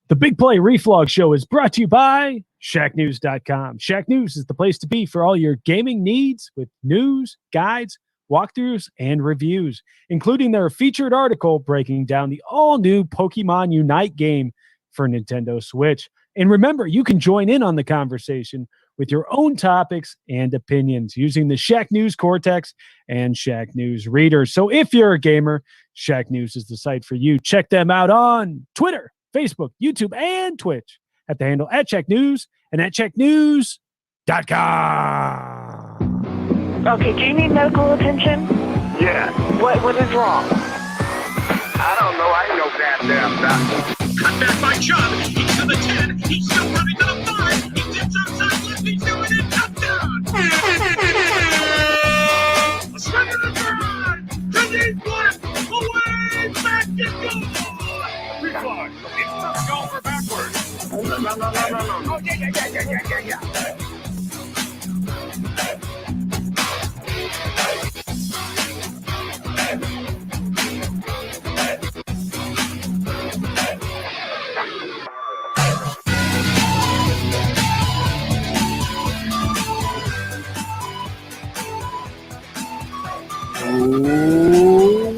The Big Play Reflog Show is brought to you by Shacknews.com. Shacknews is the place to be for all your gaming needs with news, guides, walkthroughs, and reviews, including their featured article breaking down the all-new Pokemon Unite game for Nintendo Switch. And remember, you can join in on the conversation with your own topics and opinions using the Shack News Cortex and Shack News Reader. So if you're a gamer, Shack News is the site for you. Check them out on Twitter, Facebook, YouTube, and Twitch at the handle @CheckNews and at checknews.com. Okay, do you need medical attention? Yeah. What is wrong? I don't know. I ain't no goddamn doctor. Cut back by Chubb. He's to the 10. He's still running to the 5. He dips outside left. He's doing it. Touchdown. A swing of the drive. To deep left. Away. Back and goal. Reflog. It's tough goal for backwards. No. Oh, yeah.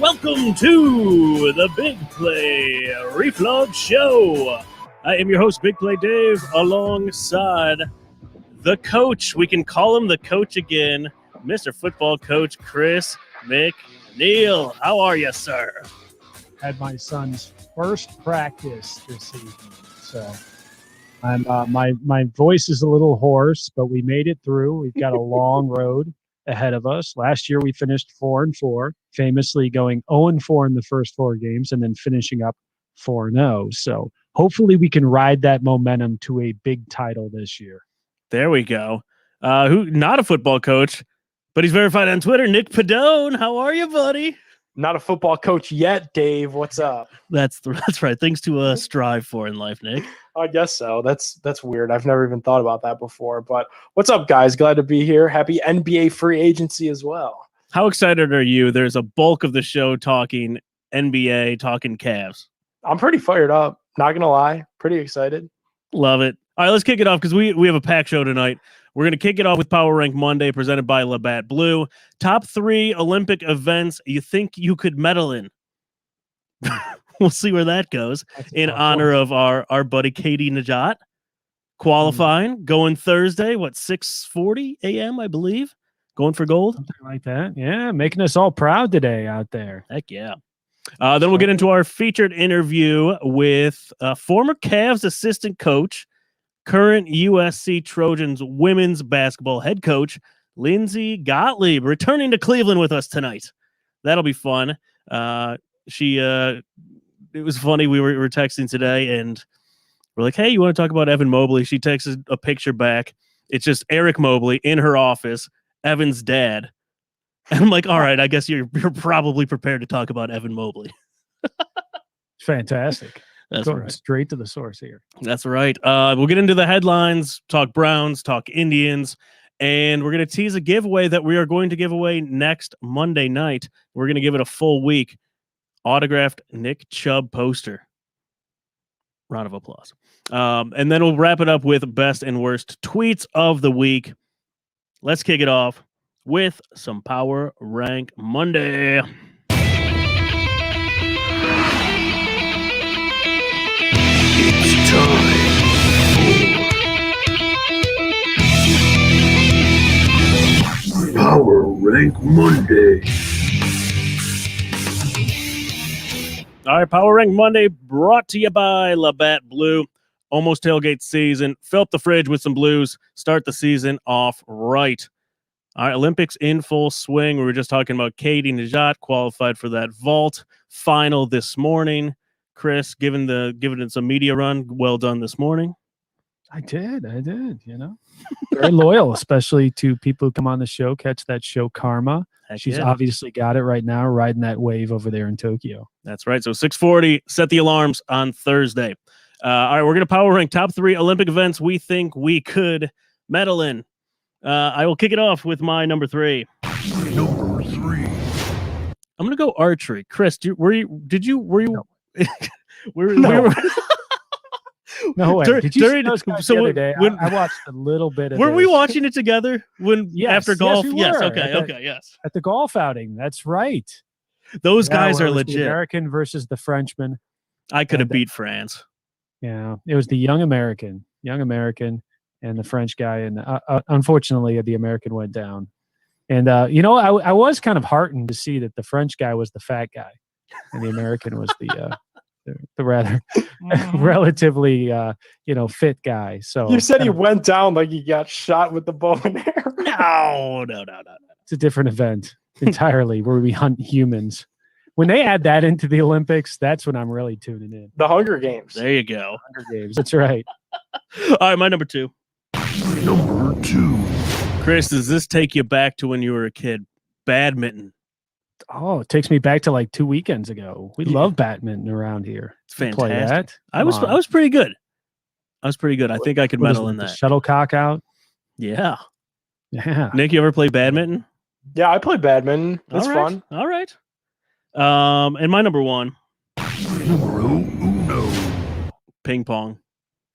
Welcome to the Big Play Reflog Show. I am your host, Big Play Dave, alongside the coach. We can call him the coach again, Mr. Football Coach Chris McNeil. How are you, sir? Had my son's first practice this evening, so I'm my voice is a little hoarse, but we made it through. We've got a long road ahead of us. Last year we finished 4-4, famously going 0-4 in the first 4 games and then finishing up 4-0. So hopefully we can ride that momentum to a big title this year. There we go. Who not a football coach, but he's verified on Twitter, Nick Padone. How are you, buddy? Not a football coach yet, Dave. What's up? That's right. Things to strive for in life, Nick. I guess so. That's weird. I've never even thought about that before. But what's up, guys? Glad to be here. Happy NBA free agency as well. How excited are you? There's a bulk of the show talking NBA, talking Cavs. I'm pretty fired up. Not going to lie. Pretty excited. Love it. All right, let's kick it off because we have a packed show tonight. We're going to kick it off with Power Rank Monday presented by Labatt Blue. Top 3 Olympic events you think you could medal in. We'll see where that goes. In honor of our buddy Katie Najat. Qualifying, going Thursday, 6:40 a.m., I believe. Going for gold. Something like that. Yeah, making us all proud today out there. Heck yeah. Then we'll get into our featured interview with former Cavs assistant coach, current USC Trojans women's basketball head coach, Lindsay Gottlieb, returning to Cleveland with us tonight. That'll be fun. It was funny. We were texting today, and we're like, hey, you want to talk about Evan Mobley? She texts a picture back. It's just Eric Mobley in her office, Evan's dad. And I'm like, all right, I guess you're probably prepared to talk about Evan Mobley. Fantastic. That's Going right. straight to the source here. That's right. We'll get into the headlines, talk Browns, talk Indians, and we're going to tease a giveaway that we are going to give away next Monday night. We're going to give it a full week. Autographed Nick Chubb poster. Round of applause. And then we'll wrap it up with best and worst tweets of the week. Let's kick it off with some Power Rank Monday. It's time for Power Rank Monday. All right, Power Rank Monday brought to you by Labatt Blue. Almost tailgate season. Fill up the fridge with some blues. Start the season off right. All right, Olympics in full swing. We were just talking about Katie Najat qualified for that vault final this morning. Chris, given it some media run, well done this morning. I did. Very loyal, especially to people who come on the show, catch that show Karma. Heck She's yeah. obviously got it right now, riding that wave over there in Tokyo. That's right. So 6:40, set the alarms on Thursday. All right, we're going to power rank top 3 Olympic events we think we could medal in. I will kick it off with my number 3. Number 3. I'm going to go archery. Chris, were you? No. No. No way. Did you see those guys the other day? when- I watched a little bit of Were we this. watching it together after golf? Yes, we Yes. were. Okay. Yes. At the golf outing. That's right. Those Yeah, guys where are it was the legit. American versus the Frenchman. I could have and- beat France. Yeah, it was the young American, and the French guy, and unfortunately, the American went down. And I was kind of heartened to see that the French guy was the fat guy, and the American was the rather relatively fit guy. So You said he went down like he got shot with the bow and arrow. No. it's a different event entirely where we hunt humans. When they add that into the Olympics, that's when I'm really tuning in. The Hunger Games. There you go. Hunger Games. That's right. All right, my number 2. Number 2. Chris, does this take you back to when you were a kid? Badminton. Oh, it takes me back to like 2 weekends ago. We Yeah. love badminton around here. It's We play fantastic. that. I was pretty good. I think I could What is medal it, in the that. shuttlecock out. Yeah. Yeah. Nick, you ever play badminton? Yeah, I play badminton. It's All right. fun. All right. And my number 1, Numero uno. ping pong.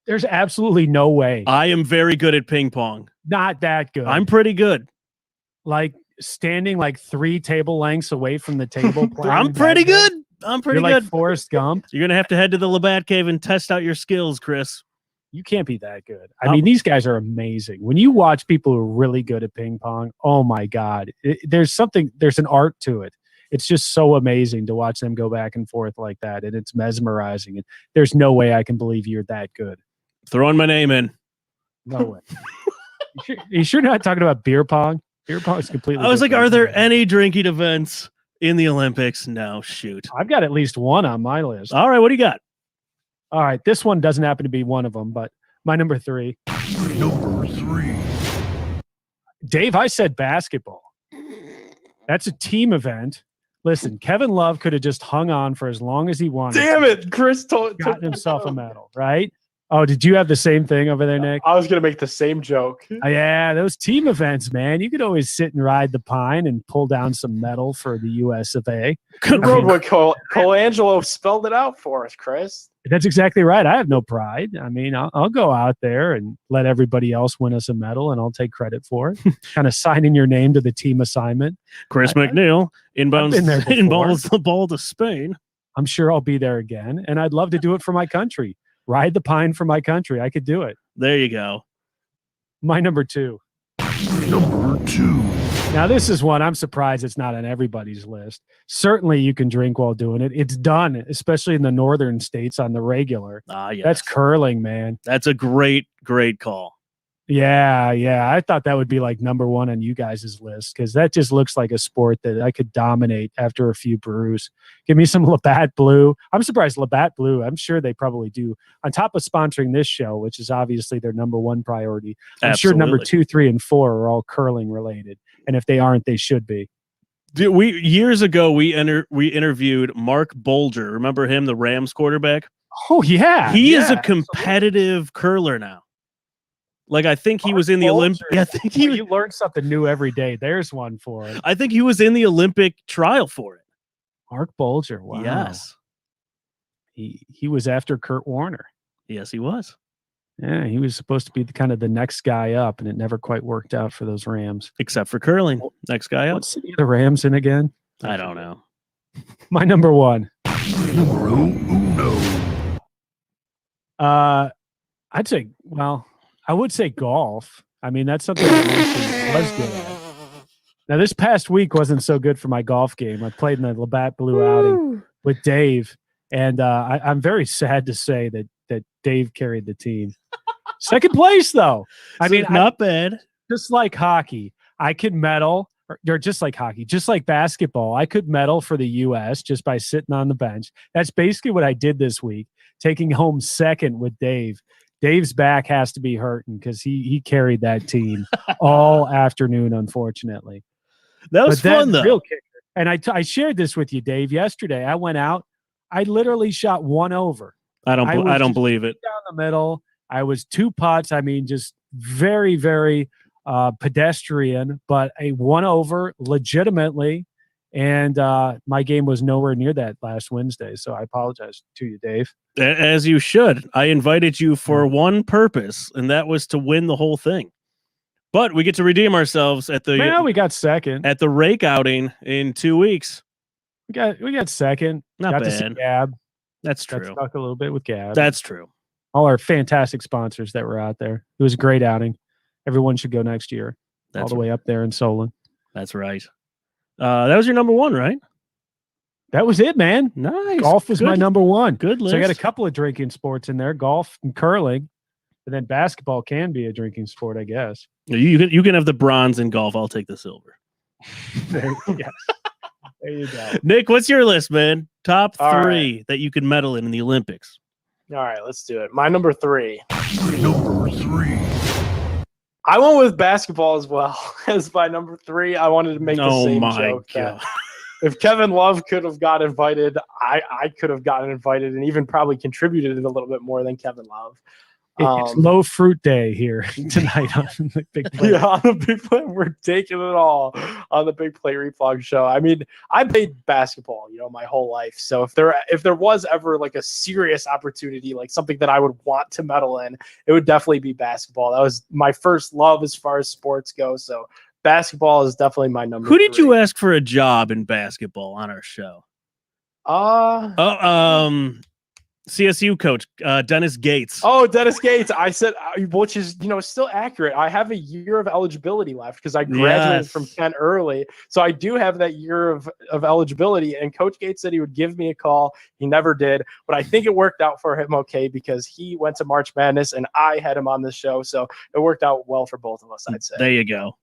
There's absolutely no way. I am very good at ping pong. Not that good. I'm pretty good. like standing like 3 table lengths away from the table. playing I'm pretty badminton. good. I'm pretty You're good. like Forrest Gump. You're gonna have to head to the Labatt Cave and test out your skills, Chris. You can't be that good. I mean, these guys are amazing. When you watch people who are really good at ping pong, oh my God, there's an art to it. It's just so amazing to watch them go back and forth like that. And it's mesmerizing. And there's no way I can believe you're that good. Throwing my name in. No way. You sure not talking about beer pong? Beer pong is completely I was like, different. are there any drinking events in the Olympics? No, shoot. I've got at least one on my list. All right, what do you got? All right. This one doesn't happen to be one of them, but my number 3. Number 3. Dave, I said basketball. That's a team event. Listen, Kevin Love could have just hung on for as long as he wanted. Damn it, Chris told Gotten himself a medal, right? Oh, did you have the same thing over there, Nick? I was gonna make the same joke. Yeah, those team events, man. You could always sit and ride the pine and pull down some medal for the US of A. The road what Colangelo spelled it out for us, Chris. That's exactly right. I have no pride. I mean, I'll go out there and let everybody else win us a medal, and I'll take credit for it. Kind of signing your name to the team assignment. Chris McNeil inbounds been there before. inbounds the ball to Spain. I'm sure I'll be there again, and I'd love to do it for my country. Ride the pine for my country. I could do it. There you go. My number 2. Number 2. Now, this is one I'm surprised it's not on everybody's list. Certainly, you can drink while doing it. It's done, especially in the northern states on the regular. Yes. That's curling, man. That's a great call. Yeah. I thought that would be like number 1 on you guys' list because that just looks like a sport that I could dominate after a few brews. Give me some Labatt Blue. I'm surprised Labatt Blue. I'm sure they probably do. On top of sponsoring this show, which is obviously their number 1 priority, I'm sure number Absolutely. 2, 3, and 4 are all curling related. And if they aren't, they should be. Dude, years ago we interviewed Mark Bolger. Remember him, the Rams quarterback? Oh, yeah. He is yeah. a competitive curler now. Like I think he was in the Olympic. Bolger. Yeah, I think he. You learn something new every day. There's one for it. I think he was in the Olympic trial for it. Mark Bolger. Wow. Yes, He was after Kurt Warner. yes, he was. Yeah, he was supposed to be the next guy up, and it never quite worked out for those Rams. Except for curling. Next guy up. What city are the Rams in again? I don't know. My number 1. Numero uno. I'd say, well, I would say golf. I mean, that's something that was good at. Now, this past week wasn't so good for my golf game. I played in the Labatt Blue outing with Dave, and I'm very sad to say that Dave carried the team. Second place, though. I mean, not bad. just like hockey, I could medal, or just like hockey, just like basketball. I could medal for the U.S. just by sitting on the bench. That's basically what I did this week, taking home second with Dave. Dave's back has to be hurting because he carried that team all afternoon, unfortunately. That was fun, though. Real kicker. And I shared this with you, Dave, yesterday. I went out. I literally shot one over. I don't believe it. Down the middle. I was 2 putts. I mean, just very, very pedestrian, but a one over legitimately. And my game was nowhere near that last Wednesday. So I apologize to you, Dave. As you should. I invited you for one purpose, and that was to win the whole thing. But we get to redeem ourselves at the we got second at the rake outing in 2 weeks. We got second. Not got bad. To see Gab. That's Got true. stuck a little bit with Gab. That's true. All our fantastic sponsors that were out there. It was a great outing. Everyone should go next year. That's all the way up there in Solon. That's right. That was your number one, right? That was it, man. Nice. Golf was my number one. Good list. So I got a couple of drinking sports in there, golf and curling. And then basketball can be a drinking sport, I guess. You can have the bronze in golf. I'll take the silver. There you go. Nick, what's your list, man? Top All three that you could medal in the Olympics. All right, let's do it. My number 3. Number 3. I went with basketball as well as my number 3. I wanted to make the Oh same my joke. God. If Kevin Love could have got invited, I could have gotten invited and even probably contributed a little bit more than Kevin Love. It's low fruit day here tonight on the Big Play. Yeah, on the Big Play, we're taking it all on the Big Play Reflog show. I mean, I played basketball, my whole life. So if there was ever like a serious opportunity, like something that I would want to medal in, it would definitely be basketball. That was my first love as far as sports go. So basketball is definitely my number. Who did 3. you ask for a job in basketball on our show? CSU coach, Dennis Gates. Oh, Dennis Gates. I said, which is, still accurate. I have a year of eligibility left because I graduated from Kent early. So I do have that year of eligibility. And Coach Gates said he would give me a call. He never did. But I think it worked out for him okay because he went to March Madness and I had him on the show. So it worked out well for both of us, I'd say. There you go.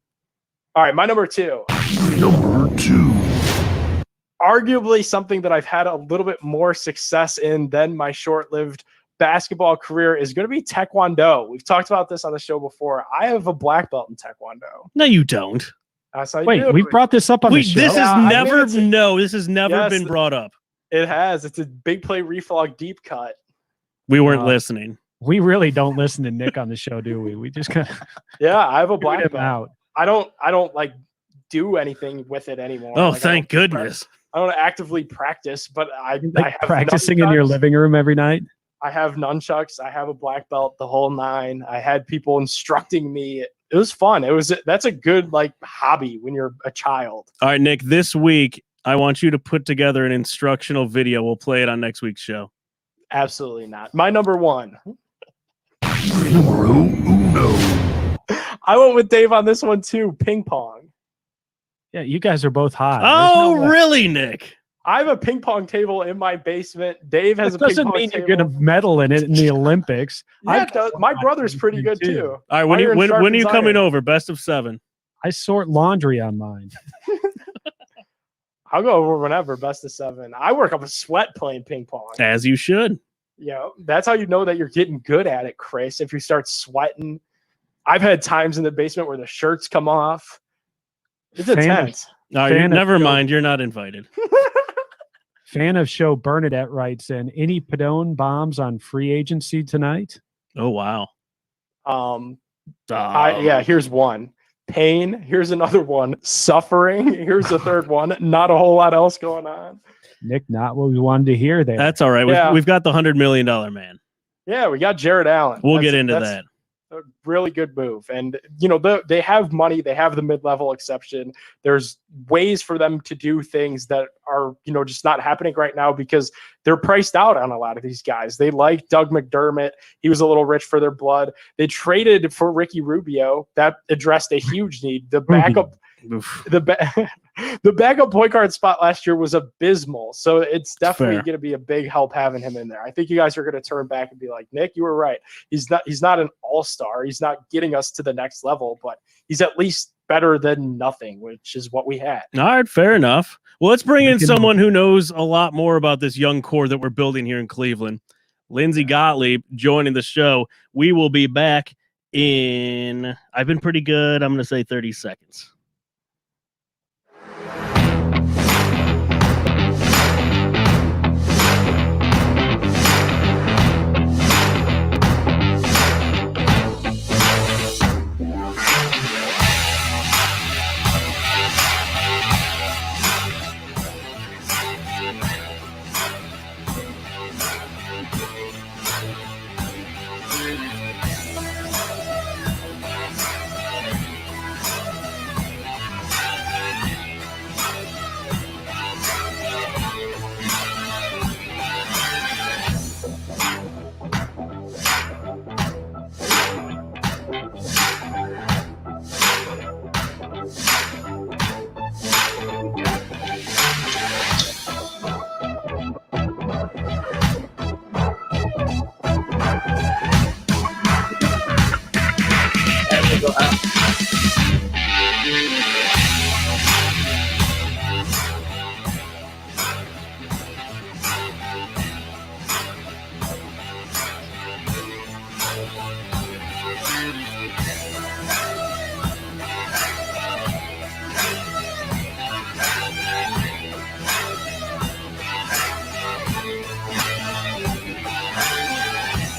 All right, my number 2. Number 2. Arguably something that I've had a little bit more success in than my short-lived basketball career is going to be Taekwondo. We've talked about this on the show before. I have a black belt in Taekwondo. No, you don't. Wait, we brought this up on the show. This has never been brought up. It has. It's a Big Play Reflog deep cut. We weren't listening. We really don't listen to Nick on the show, do we? We just kind of Yeah, I have a black belt. out. I don't like do anything with it anymore. Oh, Like, thank goodness. I don't actively practice, but I have practicing in your nunchucks. living room every night. I have nunchucks. I have a black belt, the whole 9. I had people instructing me. It was fun. That's a good hobby when you're a child. All right, Nick, this week, I want you to put together an instructional video. We'll play it on next week's show. Absolutely not. My number 1. Numero uno. I went with Dave on this one too. Ping pong. Yeah, you guys are both hot. Oh, really, Nick? I have a ping pong table in my basement. Dave has That a ping doesn't pong mean table. you're going to medal in it in the Olympics. Yeah, it does. My brother's pretty good too. All right, when are you coming over? Best of 7. I sort laundry on mine. I'll go over whenever. Best of 7. I work up a sweat playing ping pong. As you should. That's how you know that you're getting good at it, Chris. If you start sweating. I've had times in the basement where the shirts come off. It's intense. Never mind. You're not invited. Fan of show Bernadette writes in, any Padone bombs on free agency tonight? Oh, wow. Here's one. Pain. Here's another one. Suffering. Here's a third one. Not a whole lot else going on. Nick, not what we wanted to hear there. That's all right. Yeah. We've got the $100 million man. Yeah, we got Jared Allen. We'll get into that. A really good move. And, they have money. They have the mid-level exception. There's ways for them to do things that are, just not happening right now because they're priced out on a lot of these guys. They like Doug McDermott. He was a little rich for their blood. They traded for Ricky Rubio. That addressed a huge need. The backup, the backup point guard spot last year was abysmal. So it's definitely going to be a big help having him in there. I think you guys are going to turn back and be like, Nick, you were right. He's not an all-star. He's not getting us to the next level, but he's at least better than nothing, which is what we had. All right, fair enough. Well, let's bring in Rick and someone who knows a lot more about this young core that we're building here in Cleveland. Lindsay Gottlieb joining the show. We will be back in, I've been pretty good, I'm going to say 30 seconds.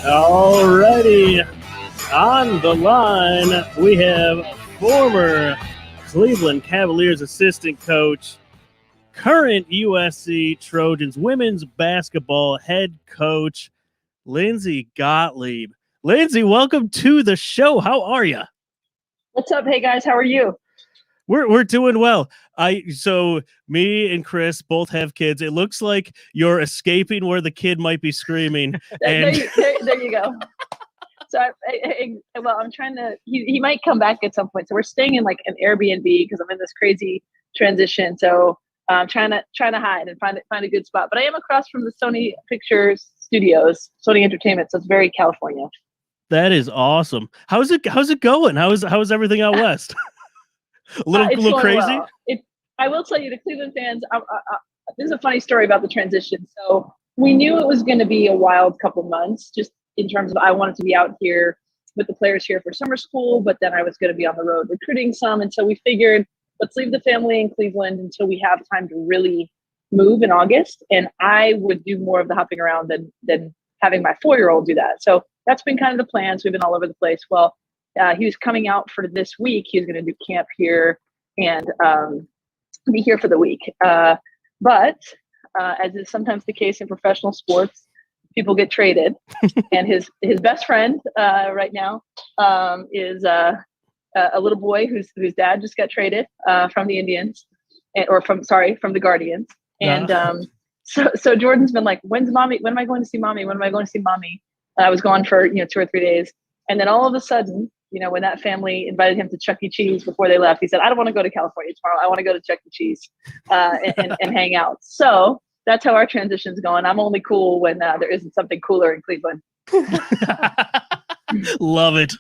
Alrighty, on the line we have former Cleveland Cavaliers assistant coach, current USC Trojans women's basketball head coach, Lindsay Gottlieb. Lindsay, welcome to the show. How are you? What's up? Hey guys, how are you? We're doing well. So me and Chris both have kids. It looks like you're escaping where the kid might be screaming. There you go. So I'm trying to. He might come back at some point. So we're staying in like an Airbnb because I'm in this crazy transition. So I'm trying to hide and find a good spot. But I am across from the Sony Pictures Studios, Sony Entertainment. So it's very California. That is awesome. How's it going? How's everything out west? A little crazy. Well. I will tell you, the Cleveland fans. This is a funny story about the transition. So we knew it was going to be a wild couple months, just in terms of I wanted to be out here with the players here for summer school, but then I was going to be on the road recruiting some, and so we figured let's leave the family in Cleveland until we have time to really move in August. And I would do more of the hopping around than having my 4-year-old do that. So that's been kind of the plans. We've been all over the place. Well, he was coming out for this week. He was going to do camp here and be here for the week. But as is sometimes the case in professional sports, people get traded. And his best friend right now is a little boy whose dad just got traded from the Indians, from the Guardians. And so Jordan's been like, when's mommy? When am I going to see mommy? When am I going to see mommy? I was gone for 2 or 3 days. And then all of a sudden, when that family invited him to Chuck E. Cheese before they left, he said, I don't want to go to California tomorrow. I want to go to Chuck E. Cheese and hang out. So that's how our transition's going. I'm only cool when there isn't something cooler in Cleveland. Love it.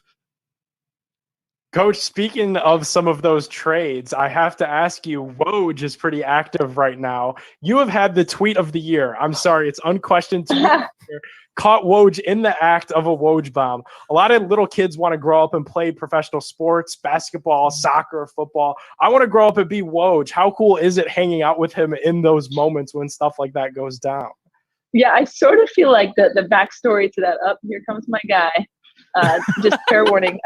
Coach, speaking of some of those trades, I have to ask you, Woj is pretty active right now. You have had the tweet of the year. I'm sorry, it's unquestioned to you. Caught Woj in the act of a Woj bomb. A lot of little kids want to grow up and play professional sports, basketball, soccer, football. I want to grow up and be Woj. How cool is it hanging out with him in those moments when stuff like that goes down? Yeah, I sort of feel like the backstory to that. Here comes my guy. Just fair warning.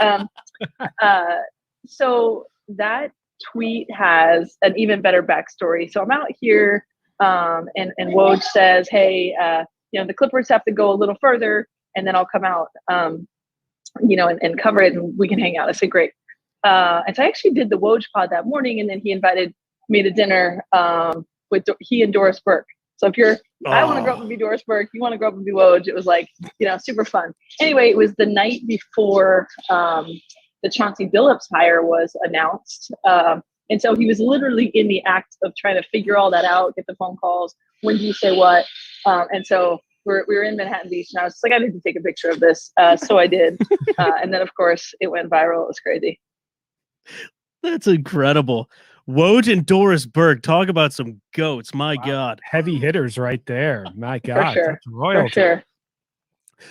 So that tweet has an even better backstory. So I'm out here, and Woj says, "Hey, the Clippers have to go a little further, and then I'll come out, and cover it, and we can hang out." I said, "Great." And so I actually did the Woj pod that morning, and then he invited me to dinner with he and Doris Burke. So if I want to grow up and be Doris Burke, you want to grow up and be Woj. It was like, super fun. Anyway, it was the night before the Chauncey Billups hire was announced. And so he was literally in the act of trying to figure all that out, get the phone calls, when do you say what? And so we were in Manhattan Beach, and I was just like, I need to take a picture of this. So I did. And then, of course, it went viral. It was crazy. That's incredible. Woj and Doris Burke, talk about some goats. My God. Heavy hitters right there. My For God. sure. That's royalty. For sure.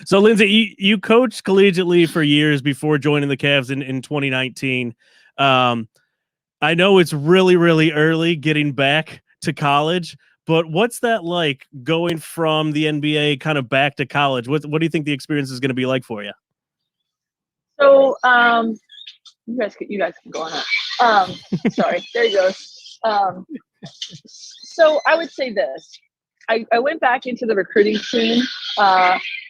So, Lindsay, you coached collegiately for years before joining the Cavs in 2019. I know it's really, really early getting back to college, but what's that like going from the NBA kind of back to college? What do you think the experience is going to be like for you? So, you guys can go on that. Sorry, there he goes. So I would say this. I went back into the recruiting scene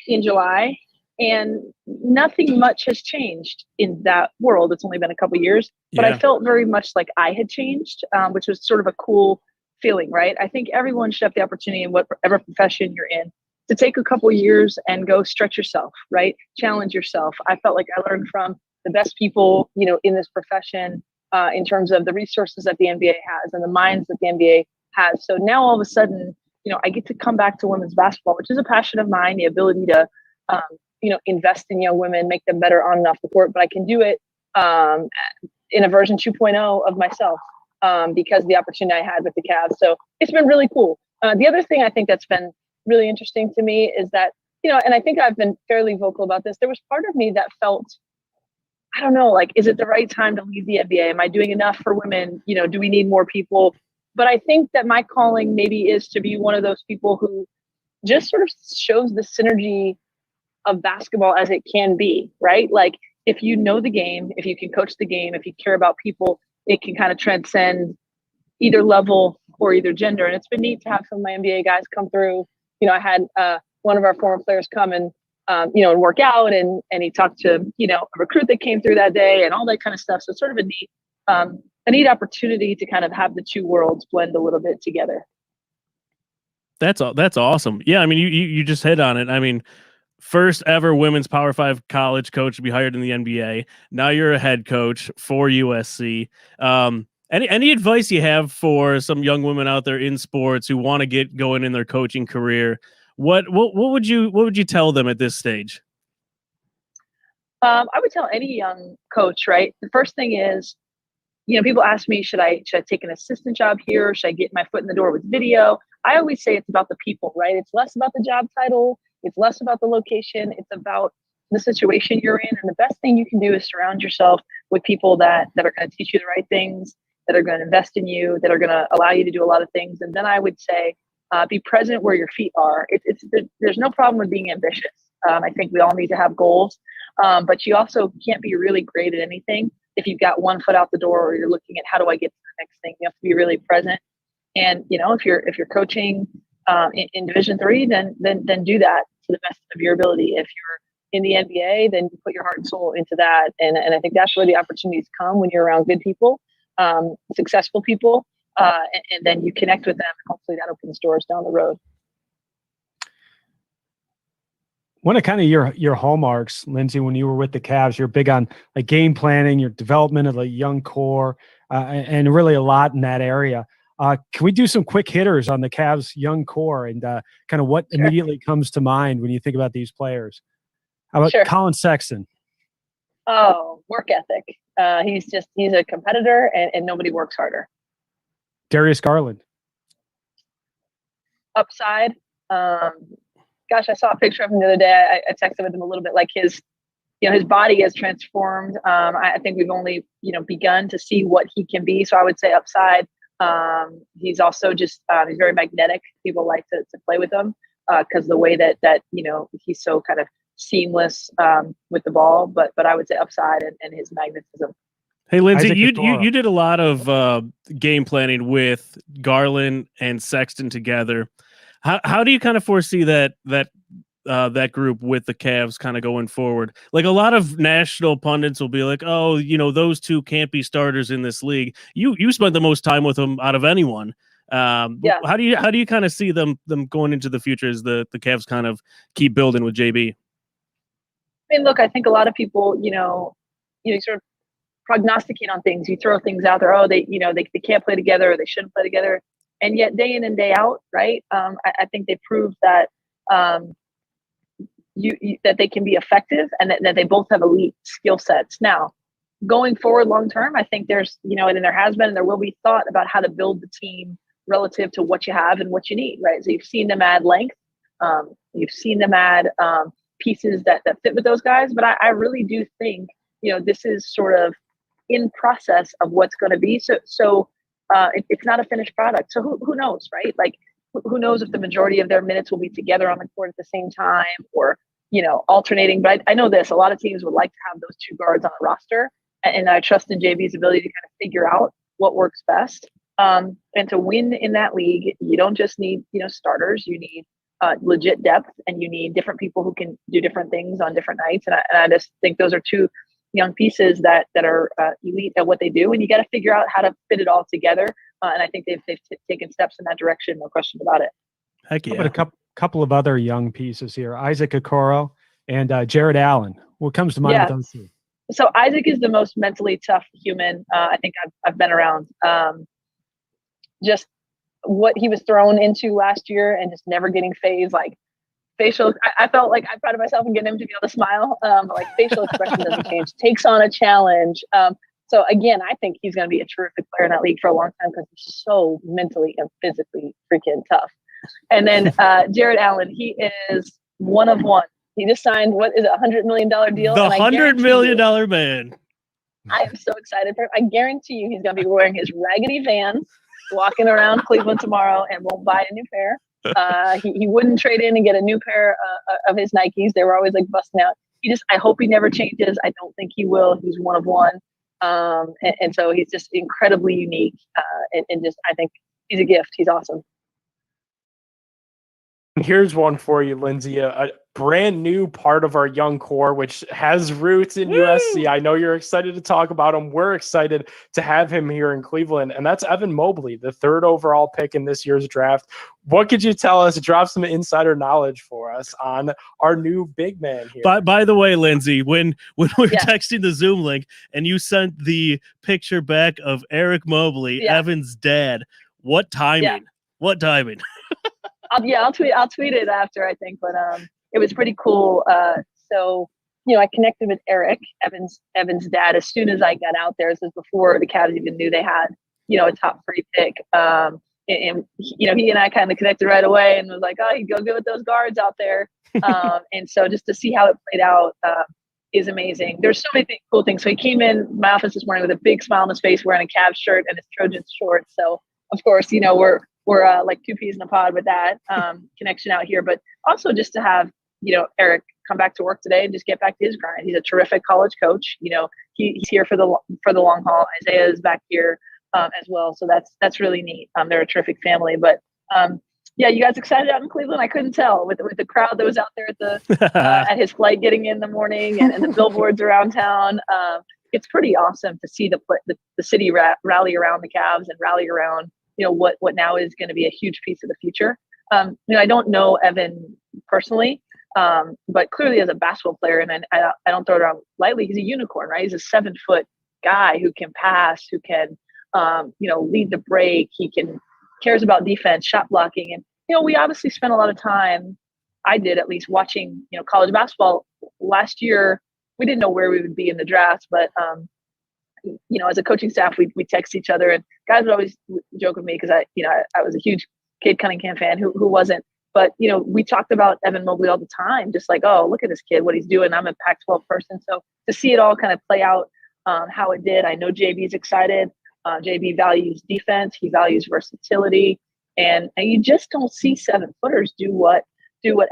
in July, and nothing much has changed in that world. It's only been a couple years, but I felt very much like I had changed, which was sort of a cool feeling, right? I think everyone should have the opportunity in whatever profession you're in to take a couple years and go stretch yourself, right? Challenge yourself. I felt like I learned from the best people, in this profession in terms of the resources that the NBA has and the minds that the NBA has. So now all of a sudden, I get to come back to women's basketball, which is a passion of mine, the ability to, invest in young women, make them better on and off the court, but I can do it in a version 2.0 of myself because of the opportunity I had with the Cavs. So it's been really cool. The other thing I think that's been really interesting to me is that, and I think I've been fairly vocal about this, there was part of me that felt, I don't know, like, is it the right time to leave the NBA? Am I doing enough for women? Do we need more people? But I think that my calling maybe is to be one of those people who just sort of shows the synergy of basketball as it can be, right? Like, if you know the game, if you can coach the game, if you care about people, it can kind of transcend either level or either gender. And it's been neat to have some of my NBA guys come through. I had one of our former players come and and work out, and he talked to a recruit that came through that day and all that kind of stuff. So it's sort of a neat opportunity to kind of have the two worlds blend a little bit together. That's awesome. Yeah, I mean, you just hit on it. I mean, first ever women's Power 5 college coach to be hired in the NBA. Now you're a head coach for USC. Any advice you have for some young women out there in sports who want to get going in their coaching career? What would you tell them at this stage? I would tell any young coach, right? The first thing is, people ask me, should I take an assistant job here? Should I get my foot in the door with video? I always say it's about the people, right? It's less about the job title. It's less about the location. It's about the situation you're in. And the best thing you can do is surround yourself with people that are going to teach you the right things, that are going to invest in you, that are going to allow you to do a lot of things. And then I would say, be present where your feet are. There's no problem with being ambitious. I think we all need to have goals, but you also can't be really great at anything if you've got one foot out the door or you're looking at how do I get to the next thing. You have to be really present. And if you're coaching in Division III, then do that to the best of your ability. If you're in the NBA, then you put your heart and soul into that. And I think that's where the opportunities come, when you're around good people, successful people. And then you connect with them. Hopefully that opens doors down the road. One of kind of your hallmarks, Lindsay, when you were with the Cavs, you're big on like game planning, your development of a young core, and really a lot in that area. Can we do some quick hitters on the Cavs young core and kind of what immediately comes to mind when you think about these players? How about Colin Sexton? Oh, work ethic. He's a competitor and nobody works harder. Darius Garland. Upside. Gosh, I saw a picture of him the other day. I texted with him a little bit, like his body has transformed. I think we've only, begun to see what he can be. So I would say upside. He's also just, he's very magnetic. People like to play with him because the way that he's so kind of seamless with the ball, but I would say upside and his magnetism. Hey, Lindsay, you did a lot of game planning with Garland and Sexton together. How do you kind of foresee that group with the Cavs kind of going forward? Like, a lot of national pundits will be like, oh, those two can't be starters in this league. You spent the most time with them out of anyone. How do you kind of see them going into the future as the Cavs kind of keep building with JB? I mean, look, I think a lot of people, you sort of prognosticate on things. You throw things out there. Oh, they can't play together, or they shouldn't play together. And yet day in and day out, right? I think they proved that that they can be effective and that they both have elite skill sets. Now, going forward long term, I think there's, and there has been and there will be thought about how to build the team relative to what you have and what you need, right? So you've seen them add length. You've seen them add pieces that fit with those guys. But I really do think, this is sort of in process of what's going to be. So it's not a finished product. So who knows, right? Like, who knows if the majority of their minutes will be together on the court at the same time or, alternating. But I know this, a lot of teams would like to have those two guards on a roster. And I trust in JB's ability to kind of figure out what works best. And to win in that league, you don't just need, starters. You need legit depth, and you need different people who can do different things on different nights. And I just think those are two young pieces that are elite at what they do. And you got to figure out how to fit it all together. And I think they've taken steps in that direction. No question about it. Heck yeah. But a couple of other young pieces here, Isaac Okoro and Jared Allen. What comes to mind Yeah. with those two? So Isaac is the most mentally tough human I think I've been around. Just what he was thrown into last year and just never getting phased, like facial. I felt like I'm proud of myself and getting him to be able to smile. Like facial expression doesn't change. Takes on a challenge. So again, I think he's going to be a terrific player in that league for a long time because he's so mentally and physically freaking tough. And then Jared Allen, he is one of one. He just signed, what is it, $100 million deal? The And I $100 guarantee million you, man. I am so excited for him. I guarantee you he's going to be wearing his raggedy Vans, walking around Cleveland tomorrow and won't buy a new pair. He wouldn't trade in and get a new pair of his Nikes. They were always like busting out. I hope he never changes. I don't think he will. He's one of one. And so he's just incredibly unique. And just, I think he's a gift. He's awesome. Here's one for you, Lindsay. A brand new part of our young core, which has roots in USC. I know you're excited to talk about him. We're excited to have him here in Cleveland. And that's Evan Mobley, the 3rd overall pick in this year's draft. What could you tell us? Drop some insider knowledge for us on our new big man here. By the way, Lindsay, when we were texting the Zoom link and you sent the picture back of Eric Mobley, Evan's dad, what timing? Yeah. What timing? I'll tweet it after, I think, but it was pretty cool. So I connected with Eric, Evan's dad, as soon as I got out there. This was before the Cavs even knew they had a top 3 pick. And he and I kind of connected right away and was like, oh, you go good with those guards out there. And so just to see how it played out is amazing. There's so many cool things. So he came in my office this morning with a big smile on his face, wearing a Cavs shirt and his Trojans shorts. So of course, we're like 2 peas in a pod with that connection out here, but also just to have, Eric come back to work today and just get back to his grind. He's a terrific college coach. He's here for the long haul. Isaiah is back here as well. So that's really neat. They're a terrific family, but you guys excited out in Cleveland? I couldn't tell with the crowd that was out there at the at his flight getting in the morning and the billboards around town. It's pretty awesome to see the city rally around the Cavs and rally around what now is going to be a huge piece of the future. I don't know Evan personally, but clearly as a basketball player, and I don't throw it around lightly, he's a unicorn, right? He's a 7-foot guy who can pass, who can, lead the break. He cares about defense, shot blocking. And, we obviously spent a lot of time, I did at least, watching, college basketball. Last year, we didn't know where we would be in the draft, but, as a coaching staff, we text each other, and guys would always joke with me because I was a huge Cade Cunningham fan who wasn't, but we talked about Evan Mobley all the time, just like, oh, look at this kid, what he's doing. I'm a Pac-12 person, so to see it all kind of play out how it did, I know JB's excited. JB values defense, he values versatility, and you just don't see 7-footers do what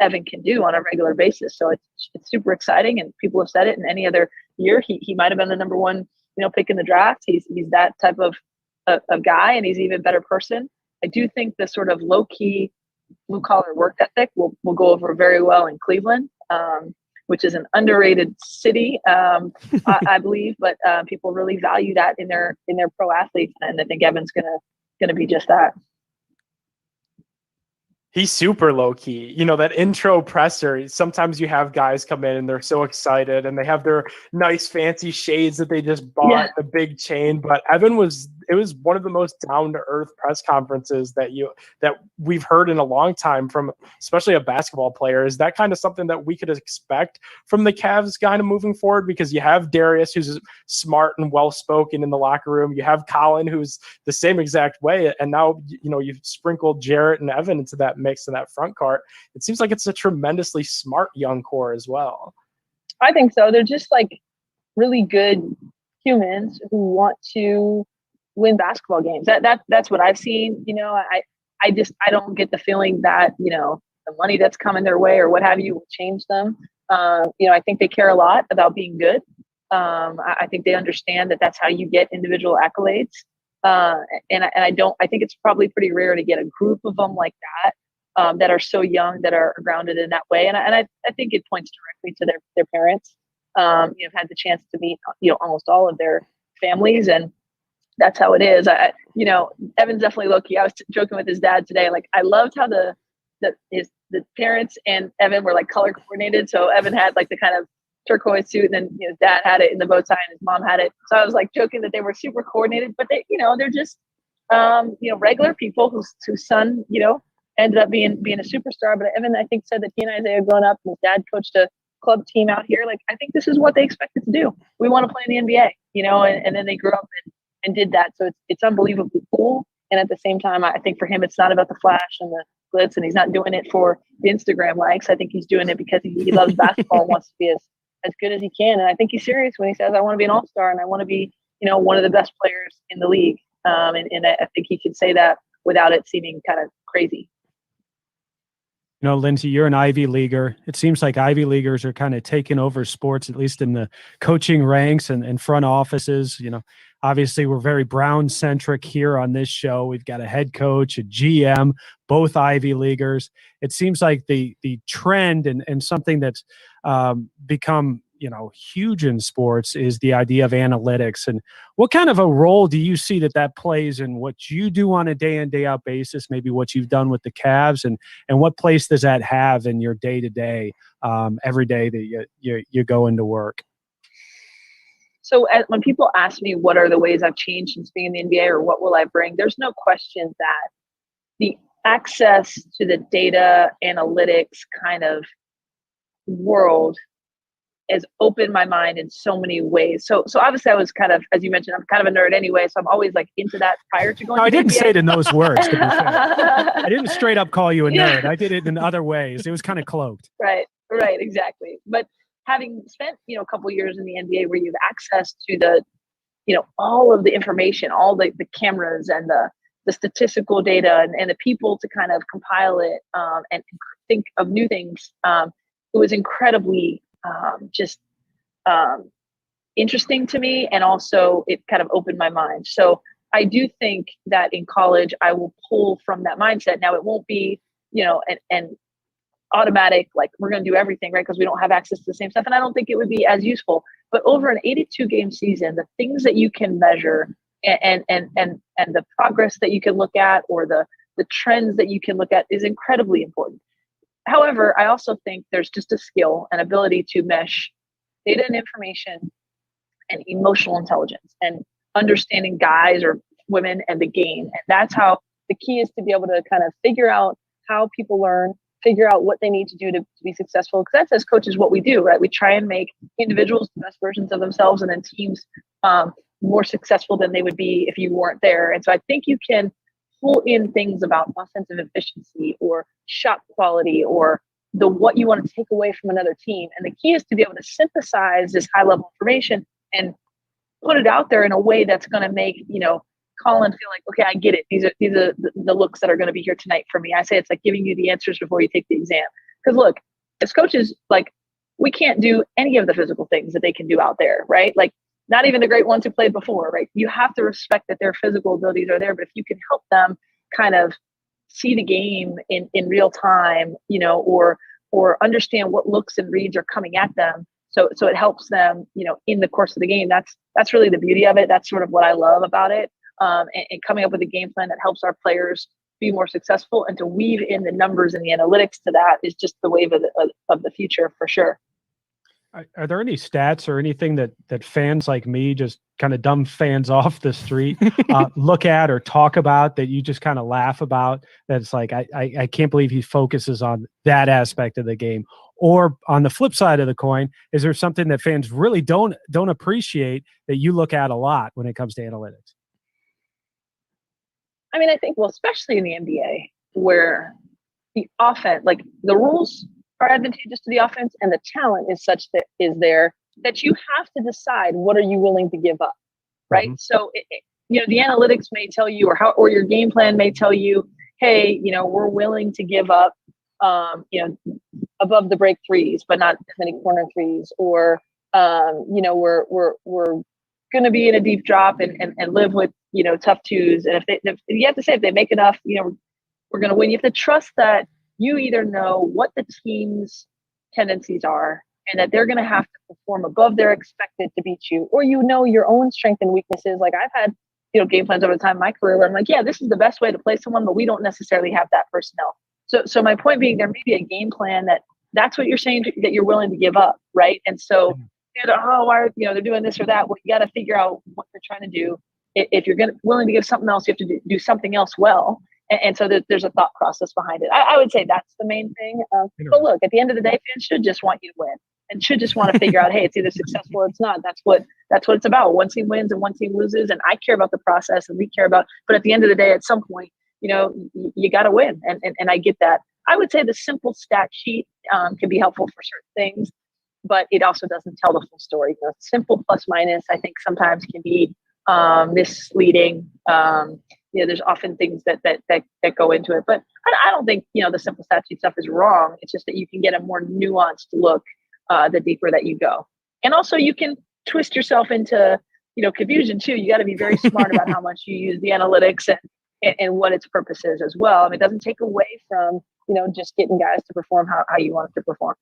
Evan can do on a regular basis. So it's super exciting, and people have said it. In any other year, he might have been the number 1. Pick in the draft. He's that type of guy, and he's an even better person. I do think the sort of low-key blue-collar work ethic will go over very well in Cleveland, which is an underrated city, I believe. But people really value that in their pro athletes, and I think Evan's gonna be just that. He's super low key. That intro presser, sometimes you have guys come in and they're so excited and they have their nice fancy shades that they just bought, the big chain. But Evan was was one of the most down to earth press conferences that we've heard in a long time from especially a basketball player. Is that kind of something that we could expect from the Cavs kind of moving forward? Because you have Darius, who's smart and well spoken in the locker room. You have Colin, who's the same exact way, and now you've sprinkled Jarrett and Evan into that mix in that front court. It seems like it's a tremendously smart young core as well. I think so. They're just like really good humans who want to win basketball games. That's what I've seen. I don't get the feeling that, the money that's coming their way or what have you will change them. I think they care a lot about being good. I think they understand that that's how you get individual accolades. I think it's probably pretty rare to get a group of them like that, that are so young, that are grounded in that way. And I think it points directly to their parents. I've had the chance to meet, almost all of their families, and that's how it is. Evan's definitely low-key. I was joking with his dad today. Like, I loved how the parents and Evan were like color coordinated. So Evan had like the kind of turquoise suit, and then his dad had it in the bow tie, and his mom had it. So I was like joking that they were super coordinated, but they, they're just, regular people whose son, ended up being a superstar. But Evan, I think, said that he and Isaiah grown up, and his dad coached a club team out here. Like, I think this is what they expected to do. We want to play in the NBA, and then they grew up and did that. So it's unbelievably cool. And at the same time, I think for him, it's not about the flash and the glitz, and he's not doing it for the Instagram likes. I think he's doing it because he loves basketball and wants to be as good as he can. And I think he's serious when he says, I want to be an all-star and I want to be, one of the best players in the league. And I think he can say that without it seeming kind of crazy. Lindsay, you're an Ivy Leaguer. It seems like Ivy Leaguers are kind of taking over sports, at least in the coaching ranks and front offices. Obviously we're very Brown centric here on this show. We've got a head coach, a GM, both Ivy Leaguers. It seems like the trend and something that's become, huge in sports is the idea of analytics. And what kind of a role do you see that plays in what you do on a day in, day out basis, maybe what you've done with the Cavs, and what place does that have in your day to day, every day that you go into work? So when people ask me what are the ways I've changed since being in the NBA or what will I bring, there's no question that the access to the data analytics kind of world has opened my mind in so many ways. So obviously I was kind of, as you mentioned, I'm kind of a nerd anyway. So I'm always like into that prior to going to I didn't NBA. say it in those words, to be fair. I didn't straight up call you a nerd. I did it in other ways. It was kind of cloaked. Right, exactly. But having spent, a couple of years in the NBA where you have access to the, all of the information, all the cameras and the statistical data and the people to kind of compile it and think of new things, it was incredibly interesting to me. And also it kind of opened my mind. So I do think that in college, I will pull from that mindset. Now it won't be, an automatic, like we're going to do everything, right? Because we don't have access to the same stuff. And I don't think it would be as useful, but over an 82 game season, the things that you can measure and the progress that you can look at, or the trends that you can look at, is incredibly important. However, I also think there's just a skill and ability to mesh data and information and emotional intelligence and understanding guys or women and the game. And that's how the key is, to be able to kind of figure out how people learn, figure out what they need to do to be successful. Because that's, as coaches, what we do, right? We try and make individuals the best versions of themselves, and then teams more successful than they would be if you weren't there. And so I think you can pull in things about offensive efficiency or shot quality or what you want to take away from another team. And the key is to be able to synthesize this high level information and put it out there in a way that's going to make, Colin feel like, okay, I get it. These are the looks that are going to be here tonight for me. I say it's like giving you the answers before you take the exam. Because look, as coaches, like, we can't do any of the physical things that they can do out there, right? Like, not even the great ones who played before, right? You have to respect that their physical abilities are there, but if you can help them kind of see the game in real time, or understand what looks and reads are coming at them, so it helps them, in the course of the game. That's really the beauty of it. That's sort of what I love about it. And coming up with a game plan that helps our players be more successful, and to weave in the numbers and the analytics to that is just the wave of the future for sure. Are there any stats or anything that fans like me, just kind of dumb fans off the street, look at or talk about that you just kind of laugh about? That's like, I can't believe he focuses on that aspect of the game. Or on the flip side of the coin, is there something that fans really don't appreciate that you look at a lot when it comes to analytics? I mean, I think, well, especially in the NBA, where the offense, like the rules are advantageous to the offense, and the talent is such that is there that you have to decide what are you willing to give up, right? Mm-hmm. So, the analytics may tell you, or your game plan may tell you, hey, we're willing to give up, above the break threes, but not as many corner threes, or we're going to be in a deep drop and live with tough twos, and if you have to say if they make enough, we're going to win. You have to trust that you either know what the team's tendencies are and that they're going to have to perform above their expected to beat you, or your own strength and weaknesses. Like I've had game plans over the time in my career where I'm like, yeah, this is the best way to play someone, but we don't necessarily have that personnel. So my point being, there may be a game plan that's what you're saying that you're willing to give up, right? And so why are they're doing this or that? Well, you got to figure out what you're trying to do. If you're willing to give something else, you have to do something else well. And so there's a thought process behind it. I would say that's the main thing. But look, at the end of the day, fans should just want you to win and should just want to figure out, hey, it's either successful or it's not. That's what it's about. One team wins and one team loses. And I care about the process and we care about, but at the end of the day, at some point, you got to win. And I get that. I would say the simple stat sheet can be helpful for certain things, but it also doesn't tell the full story. Simple plus minus, I think sometimes can be misleading. There's often things that go into it, but I don't think the simple stat sheet stuff is wrong. It's just that you can get a more nuanced look the deeper that you go, and also you can twist yourself into confusion too. You got to be very smart about how much you use the analytics and what its purpose is as well. I mean, it doesn't take away from just getting guys to perform how you want it to perform.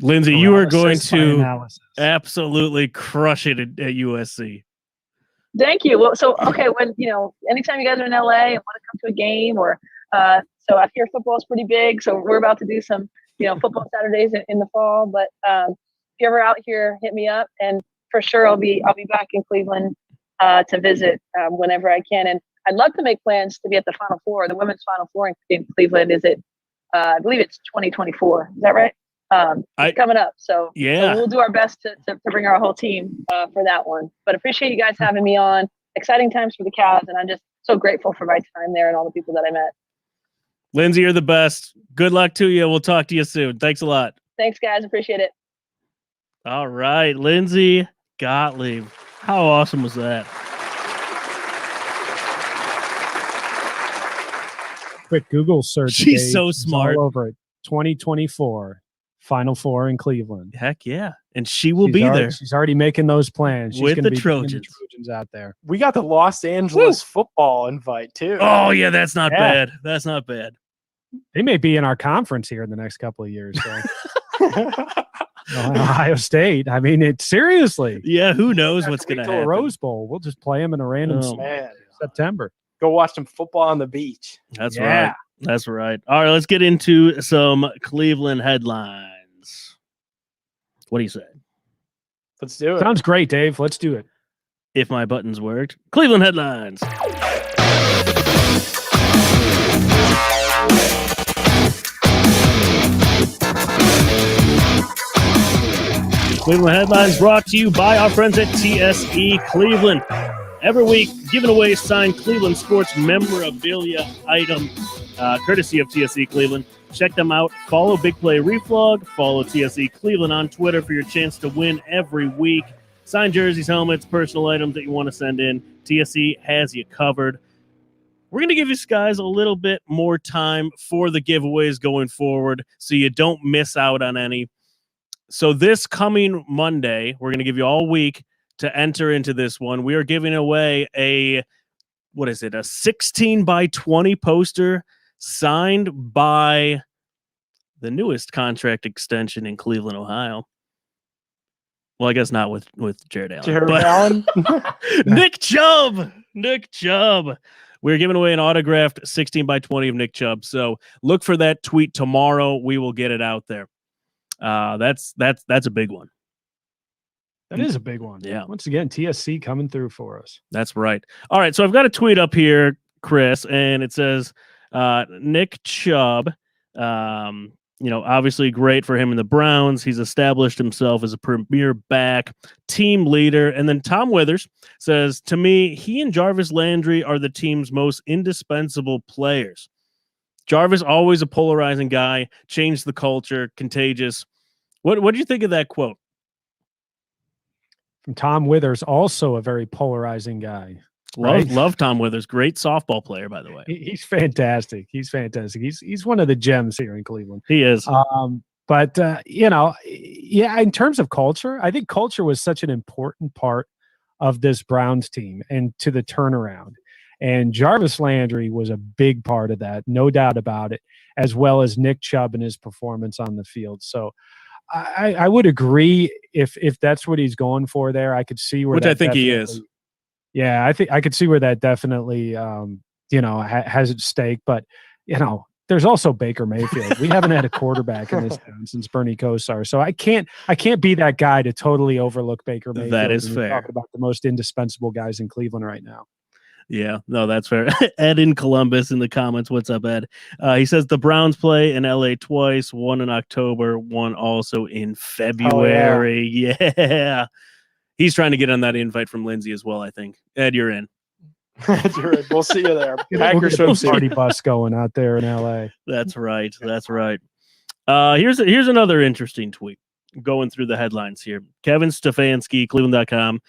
Lindsay, you are going to absolutely crush it at USC. Thank you. Well, so, okay, when, anytime you guys are in LA and want to come to a game so I hear football is pretty big. So we're about to do some, football Saturdays in the fall, but if you're ever out here, hit me up, and for sure I'll be back in Cleveland to visit whenever I can. And I'd love to make plans to be at the Final Four, the women's Final Four in Cleveland. Is it, I believe it's 2024. Is that right? It's coming up. So we'll do our best to bring our whole team for that one. But appreciate you guys having me on. Exciting times for the Cavs, and I'm just so grateful for my time there and all the people that I met. Lindsay, you're the best. Good luck to you. We'll talk to you soon. Thanks a lot. Thanks, guys. Appreciate it. All right, Lindsay Gottlieb. How awesome was that? Quick Google search. She's so smart. All over it. 2024 Final Four in Cleveland. Heck yeah. And she will be there. She's already making those plans. She's with the be Trojans. Out there. We got the Los Angeles football invite too. Oh yeah, that's not bad. That's not bad. They may be in our conference here in the next couple of years. So. Ohio State. I mean, seriously. Yeah, who knows what's going to happen? Rose Bowl. We'll just play them in a random September. Go watch some football on the beach. That's right. That's right. All right, let's get into some Cleveland headlines. What do you say? Let's do it. Sounds great, Dave. Let's do it. If my buttons worked. Cleveland headlines. Cleveland headlines brought to you by our friends at TSE Cleveland. Every week, giving away signed Cleveland sports memorabilia item, courtesy of TSE Cleveland. Check them out. Follow Big Play Reflog. Follow TSE Cleveland on Twitter for your chance to win every week. Signed jerseys, helmets, personal items that you want to send in. TSE has you covered. We're going to give you guys a little bit more time for the giveaways going forward so you don't miss out on any. So this coming Monday, we're going to give you all week to enter into this one. We are giving away a 16 by 20 poster signed by the newest contract extension in Cleveland, Ohio. Well, I guess not with Jared Allen. Nick Chubb. We're giving away an autographed 16 by 20 of Nick Chubb. So look for that tweet tomorrow. We will get it out there. That's a big one. That is a big one. Yeah. Once again, TSC coming through for us. That's right. All right. So I've got a tweet up here, Chris, and it says Nick Chubb. Obviously great for him in the Browns. He's established himself as a premier back, team leader. And then Tom Withers says, to me, he and Jarvis Landry are the team's most indispensable players. Jarvis, always a polarizing guy, changed the culture, contagious. What do you think of that quote? From Tom Withers, also a very polarizing guy. Right? Love Tom Withers. Great softball player, by the way. He's fantastic. He's fantastic. He's one of the gems here in Cleveland. He is. But in terms of culture, I think culture was such an important part of this Browns team and to the turnaround. And Jarvis Landry was a big part of that, no doubt about it, as well as Nick Chubb and his performance on the field. So I would agree if that's what he's going for there. I could see where which I think he is. Yeah, I think I could see where that definitely has at stake. But there's also Baker Mayfield. We haven't had a quarterback in this town since Bernie Kosar, so I can't be that guy to totally overlook Baker Mayfield. That is fair. Talk about the most indispensable guys in Cleveland right now. Yeah, no, that's fair. Ed in Columbus in the comments. What's up, Ed? He says the Browns play in LA twice, one in October, one also in February. Oh, yeah. He's trying to get on that invite from Lindsay as well, I think. Ed, you're in. We'll see you there. Packer party bus going out there in LA. That's right. That's right. Here's another interesting tweet. Going through the headlines here. Kevin Stefanski, Cleveland.com.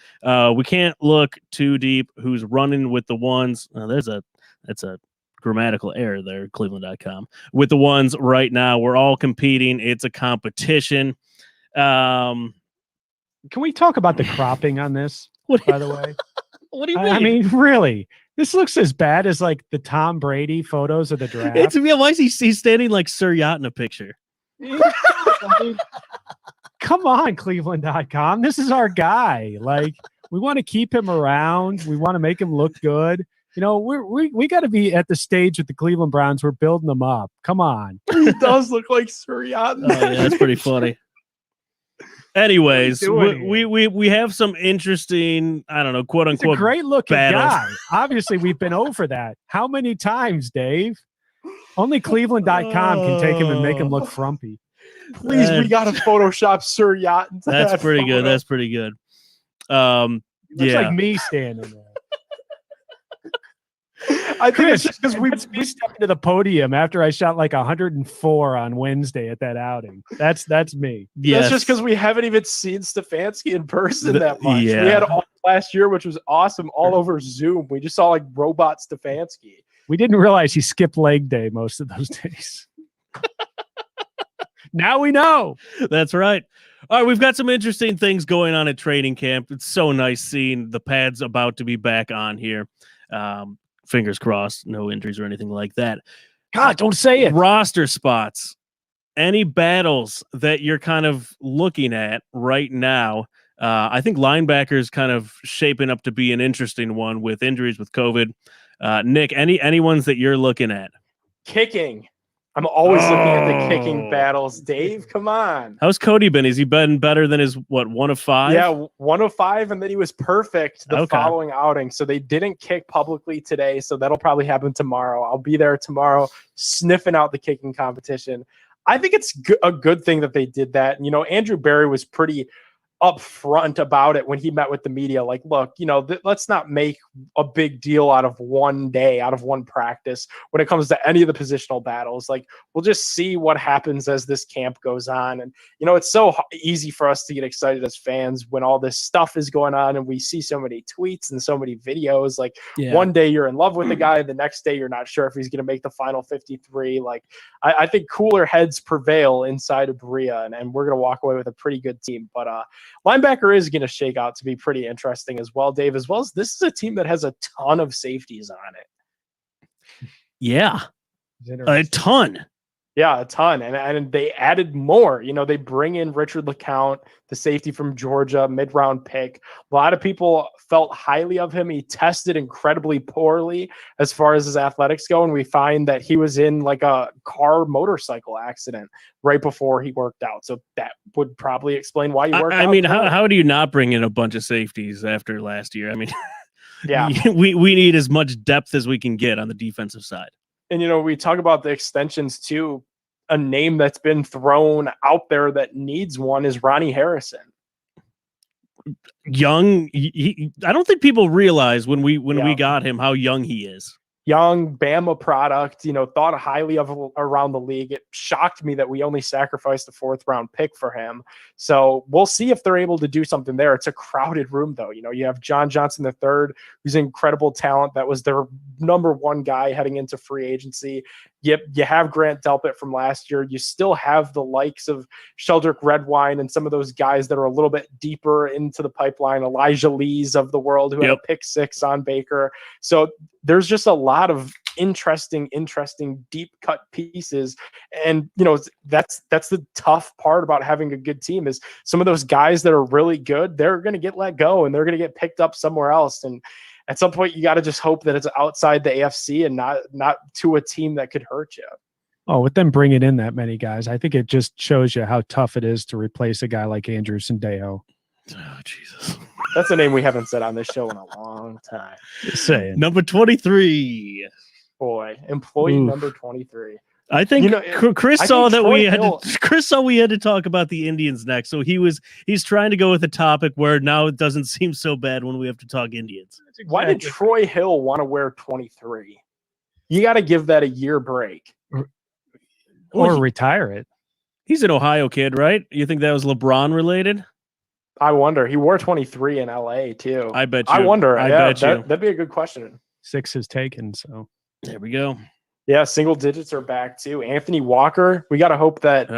We can't look too deep. Who's running with the ones? That's a grammatical error there, Cleveland.com. With the ones right now, we're all competing. It's a competition. Can we talk about the cropping on this, by the way? What do you mean? I mean, really? This looks as bad as like the Tom Brady photos of the draft. Why is he standing like Sir Yacht in a picture? Come on, Cleveland.com. This is our guy. Like, we want to keep him around. We want to make him look good. We got to be at the stage with the Cleveland Browns. We're building them up. Come on. He does look like Sir Yacht. Oh, yeah, that's pretty funny. Anyways, we have some interesting, I don't know, quote unquote, He's a great looking battles. guy. Obviously, we've been over that. How many times, Dave? Only Cleveland.com can take him and make him look frumpy. Please, we got to Photoshop Sir Yacht. That's pretty good. That's pretty good. Looks like me standing there. I think it's just because we stepped into the podium after I shot like 104 on Wednesday at that outing. That's me. Yes. That's just because we haven't even seen Stefanski in person that much. Yeah. We had all last year, which was awesome, all over Zoom. We just saw like robot Stefanski. We didn't realize he skipped leg day most of those days. Now we know. That's right. All right, we've got some interesting things going on at training camp. It's so nice seeing the pads about to be back on here. Fingers crossed, no injuries or anything like that. God, don't say it. Roster spots. Any battles that you're kind of looking at right now? I think linebackers kind of shaping up to be an interesting one with injuries with COVID. Nick, any ones that you're looking at? Kicking. I'm always looking at the kicking battles. Dave, come on. How's Cody been? Has he been better than his, 1 of 5? Yeah, 1 of 5, and then he was perfect the following outing. So they didn't kick publicly today, so that'll probably happen tomorrow. I'll be there tomorrow sniffing out the kicking competition. I think it's a good thing that they did that. Andrew Berry was pretty upfront about it when he met with the media. Like, look, let's not make a big deal out of one day, out of one practice when it comes to any of the positional battles. Like, we'll just see what happens as this camp goes on. And, it's so easy for us to get excited as fans when all this stuff is going on and we see so many tweets and so many videos. Like, one day you're in love with the guy, the next day you're not sure if he's going to make the final 53. Like, I think cooler heads prevail inside of Berea, and we're going to walk away with a pretty good team. But linebacker is going to shake out to be pretty interesting as well, Dave, as well as this is a team that has a ton of safeties on it. Yeah, a ton. Yeah, a ton. And they added more. They bring in Richard LeCount, the safety from Georgia, mid-round pick. A lot of people felt highly of him. He tested incredibly poorly as far as his athletics go. And we find that he was in like a motorcycle accident right before he worked out. So that would probably explain why he worked out. I mean, how do you not bring in a bunch of safeties after last year? I mean, yeah, we need as much depth as we can get on the defensive side. And, we talk about the extensions too. A name that's been thrown out there that needs one is Ronnie Harrison. Young. I don't think people realize when we got him how young he is. Young Bama product, thought highly of around the league. It shocked me that we only sacrificed a 4th round pick for him. So we'll see if they're able to do something there. It's a crowded room though. You have John Johnson III, who's incredible talent. That was their number 1 guy heading into free agency. Yep, you have Grant Delpit from last year. You still have the likes of Sheldrick Redwine and some of those guys that are a little bit deeper into the pipeline, Elijah Lees of the world, who had a pick 6 on Baker. So there's just a lot of interesting deep cut pieces. And that's the tough part about having a good team is some of those guys that are really good, they're going to get let go and they're going to get picked up somewhere else. And at some point you got to just hope that it's outside the AFC and not to a team that could hurt you. Oh, with them bringing in that many guys, I think it just shows you how tough it is to replace a guy like Andrew Sendejo. Oh, Jesus. That's a name we haven't said on this show in a long time. Just saying. Number 23. Boy, employee number 23. I think Chris saw that Chris saw we had to talk about the Indians next. So he's trying to go with a topic where now it doesn't seem so bad when we have to talk Indians. Why did Troy Hill want to wear 23? You got to give that a year break. Or retire it. He's an Ohio kid, right? You think that was LeBron related? I wonder. He wore 23 in LA too. I bet you. I wonder. I bet you. That'd be a good question. 6 is taken, so there we go. Yeah, single digits are back too. Anthony Walker. We got to hope that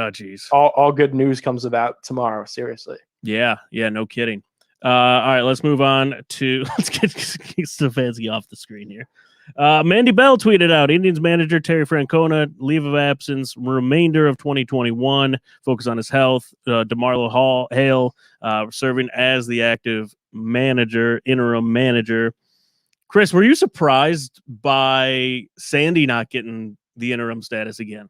all good news comes of that tomorrow. Seriously. Yeah, no kidding. All right, let's move on to let's get Stefanski off the screen here. Mandy Bell tweeted out, Indians manager Terry Francona, leave of absence, remainder of 2021, focus on his health. DeMarlo Hale serving as the active interim manager. Chris, were you surprised by Sandy not getting the interim status again?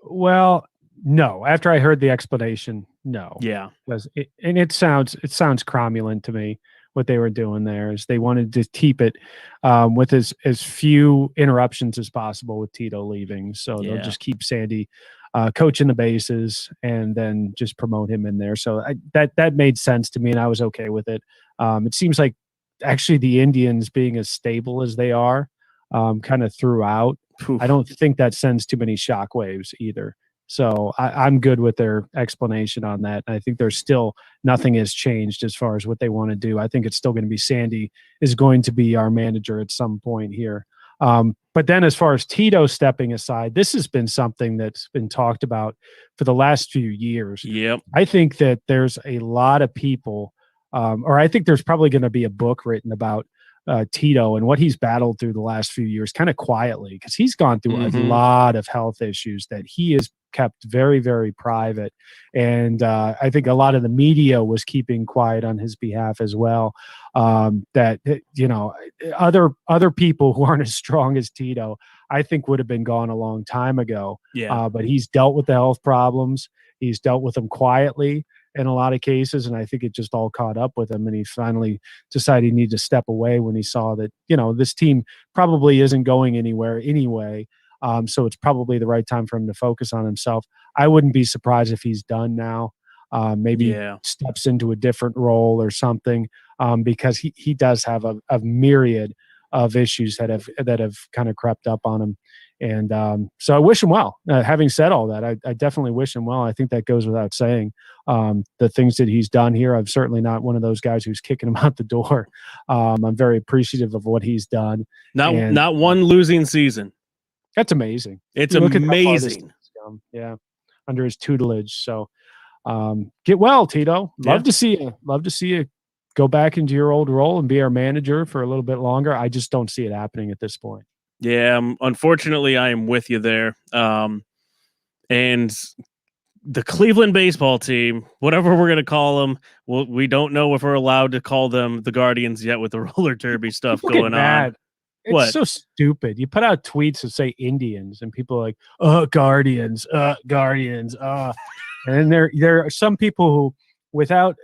Well, no. After I heard the explanation, no. Yeah. It sounds cromulent to me. What they were doing there is they wanted to keep it with as few interruptions as possible with Tito leaving. So they'll just keep Sandy coaching the bases and then just promote him in there. So that made sense to me, and I was okay with it. It seems like actually the Indians being as stable as they are kind of throughout, I don't think that sends too many shockwaves either. So I'm good with their explanation on that. I think there's still nothing has changed as far as what they want to do. I think it's still going to be Sandy is going to be our manager at some point here. But then as far as Tito stepping aside, this has been something that's been talked about for the last few years. Yep. I think that there's a lot of people, or I think there's probably going to be a book written about Tito and what he's battled through the last few years, kind of quietly, because he's gone through a lot of health issues that he has kept very, very private. And I think a lot of the media was keeping quiet on his behalf as well. That, other people who aren't as strong as Tito, I think would have been gone a long time ago. Yeah. But he's dealt with the health problems. He's dealt with them quietly in a lot of cases. And I think it just all caught up with him. And he finally decided he needed to step away when he saw that, this team probably isn't going anywhere anyway. So it's probably the right time for him to focus on himself. I wouldn't be surprised if he's done now. Maybe steps into a different role or something, because he does have a myriad of issues that have kind of crept up on him. And so I wish him well. Having said all that, I definitely wish him well. I think that goes without saying. The things that he's done here, I'm certainly not one of those guys who's kicking him out the door. I'm very appreciative of what he's done. Not one losing season. That's amazing. It's amazing. Under his tutelage. So get well, Tito. Love to see you go back into your old role and be our manager for a little bit longer. I just don't see it happening at this point. Yeah, unfortunately, I am with you there. And the Cleveland baseball team, whatever we're going to call them, we don't know if we're allowed to call them the Guardians yet with the roller derby stuff People get going mad. on. It's What? so stupid. You put out tweets that say Indians, and people are like, Guardians, Guardians, and there are some people who, without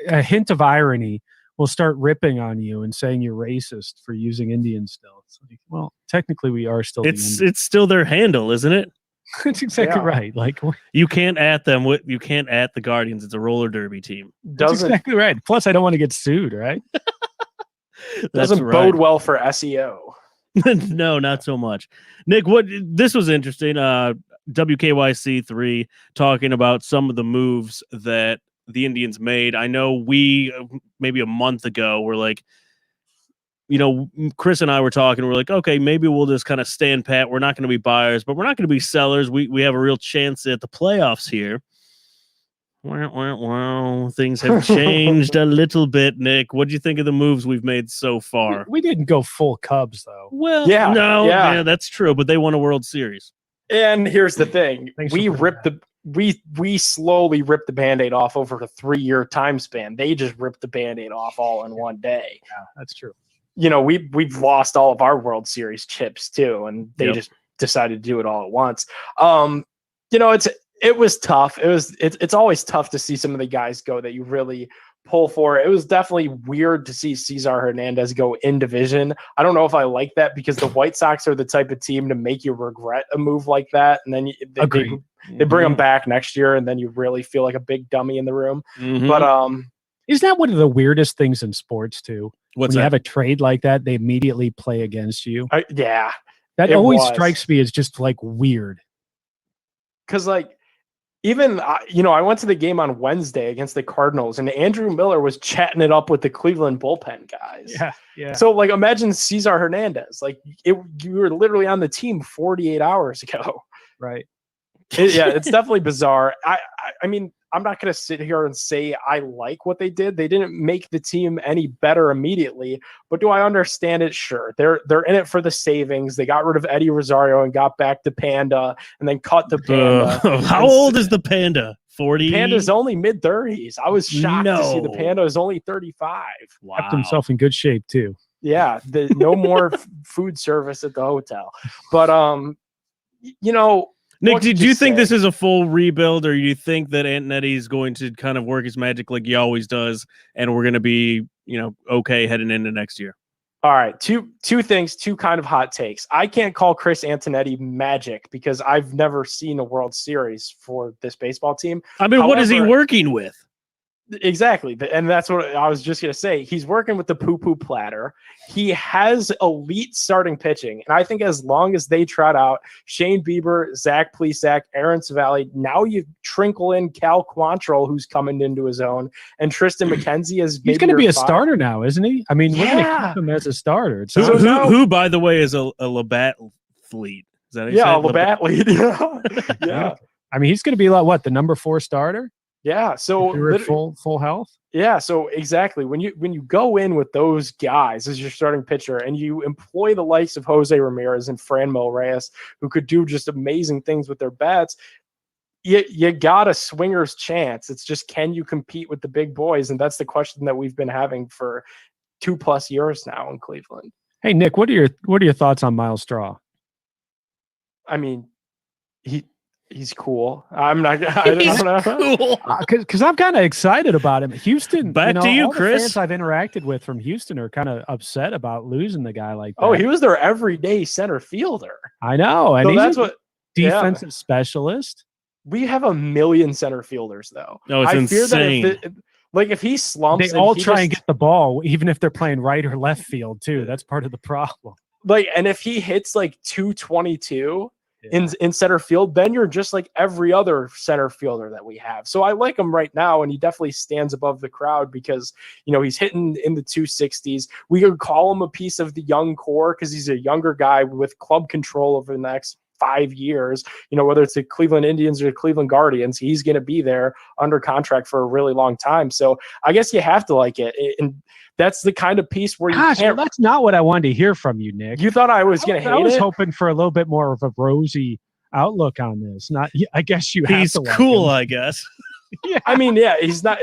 a hint of irony, will start ripping on you and saying you're racist for using Indians still. It's like, well, technically we are still. It's still their handle, isn't it? That's exactly right. Like, You can't at them. You can't at the Guardians. It's a roller derby team. that's exactly right. Plus, I don't want to get sued, right? Doesn't bode well for SEO. No, not so much. Nick, this was interesting. WKYC3 talking about some of the moves that the Indians made. I know we maybe a month ago were like, Chris and I were talking. We're like, okay, maybe we'll just kind of stand pat. We're not going to be buyers, but we're not going to be sellers. We have a real chance at the playoffs here. Wow, things have changed a little bit, Nick. What do you think of the moves we've made so far? We didn't go full Cubs though. Well, yeah, that's true, but they won a World Series. And here's the thing: Thanks we for ripped we slowly ripped the Band-Aid off over a 3-year time span. They just ripped the Band-Aid off all in one day. Yeah, that's true. We've lost all of our World Series chips too, and they just decided to do it all at once. It was tough. It's always tough to see some of the guys go that you really pull for. It was definitely weird to see Cesar Hernandez go in division. I don't know if I like that because the White Sox are the type of team to make you regret a move like that, and then they bring him back next year, and then you really feel like a big dummy in the room. Mm-hmm. But isn't that one of the weirdest things in sports too? What's when you that? have a trade like that, they immediately play against you. yeah, That it always was. strikes me as just like weird. because even I went to the game on Wednesday against the Cardinals, and Andrew Miller was chatting it up with the Cleveland bullpen guys. Yeah. So imagine Cesar Hernandez. You were literally on the team 48 hours ago. Right. It's definitely bizarre. I mean, I'm not going to sit here and say I like what they did. They didn't make the team any better immediately, but do I understand it? Sure. They're in it for the savings. They got rid of Eddie Rosario and got back to Panda, and then cut the Panda. How old is the Panda? 40? Panda's only mid-30s. I was shocked to see the No. Panda is only 35. Wow. Kept himself in good shape too. Yeah, no more food service at the hotel. But Nick, what did can you think say? this is a full rebuild, or you think that Antonetti is going to kind of work his magic like he always does, and we're going to be, okay heading into next year? All right, two things, two kind of hot takes. I can't call Chris Antonetti magic because I've never seen a World Series for this baseball team. I mean, what is he However- working with? Exactly. And that's what I was just going to say. He's working with the poo-poo platter. He has elite starting pitching. And I think as long as they trot out Shane Bieber, Zach Plesac, Aaron Savali, now you trinkle in Cal Quantrill, who's coming into his own, and Tristan McKenzie is He's going to be a starter now, isn't he? I mean, we're going to Yeah. keep him as a starter. It's Who, not- who, by the way, is a Labatt fleet? Is that how you Yeah, say it? Labatt lead. Yeah. I mean, he's going to be like the number 4 starter. Yeah. So If you're at full health. yeah, so exactly. When you go in with those guys as your starting pitcher and you employ the likes of Jose Ramirez and Franmil Reyes, who could do just amazing things with their bats, you got a swinger's chance. It's just, can you compete with the big boys? And that's the question that we've been having for 2+ years now in Cleveland. Hey Nick, what are your thoughts on Miles Straw? I mean, he's cool. I'm not. I don't know. Cool. Because I'm kind of excited about him. Houston. Back to you, all the Chris. fans I've interacted with from Houston are kind of upset about losing the guy like that. Oh, he was their everyday center fielder. I know, and So he's that's a what. defensive specialist. We have 1 million center fielders, though. No, it's insane. That if he slumps, They all try and get the ball, even if they're playing right or left field too. That's part of the problem. and if he hits 222 in center field, then you're just like every other center fielder that we have. So I like him right now, and he definitely stands above the crowd because he's hitting in the 260s. We could call him a piece of the young core because he's a younger guy with club control over the next 5 years. Whether it's the Cleveland Indians or the Cleveland Guardians, he's going to be there under contract for a really long time. So I guess you have to like it, and that's the kind of piece where you Gosh, can't. well, that's not what I wanted to hear from you, Nick. You thought I was going to I hate was it? hoping for a little bit more of a rosy outlook on this? Not. I guess you have He's to. Like cool, him. I guess. Yeah. I mean, yeah, he's not.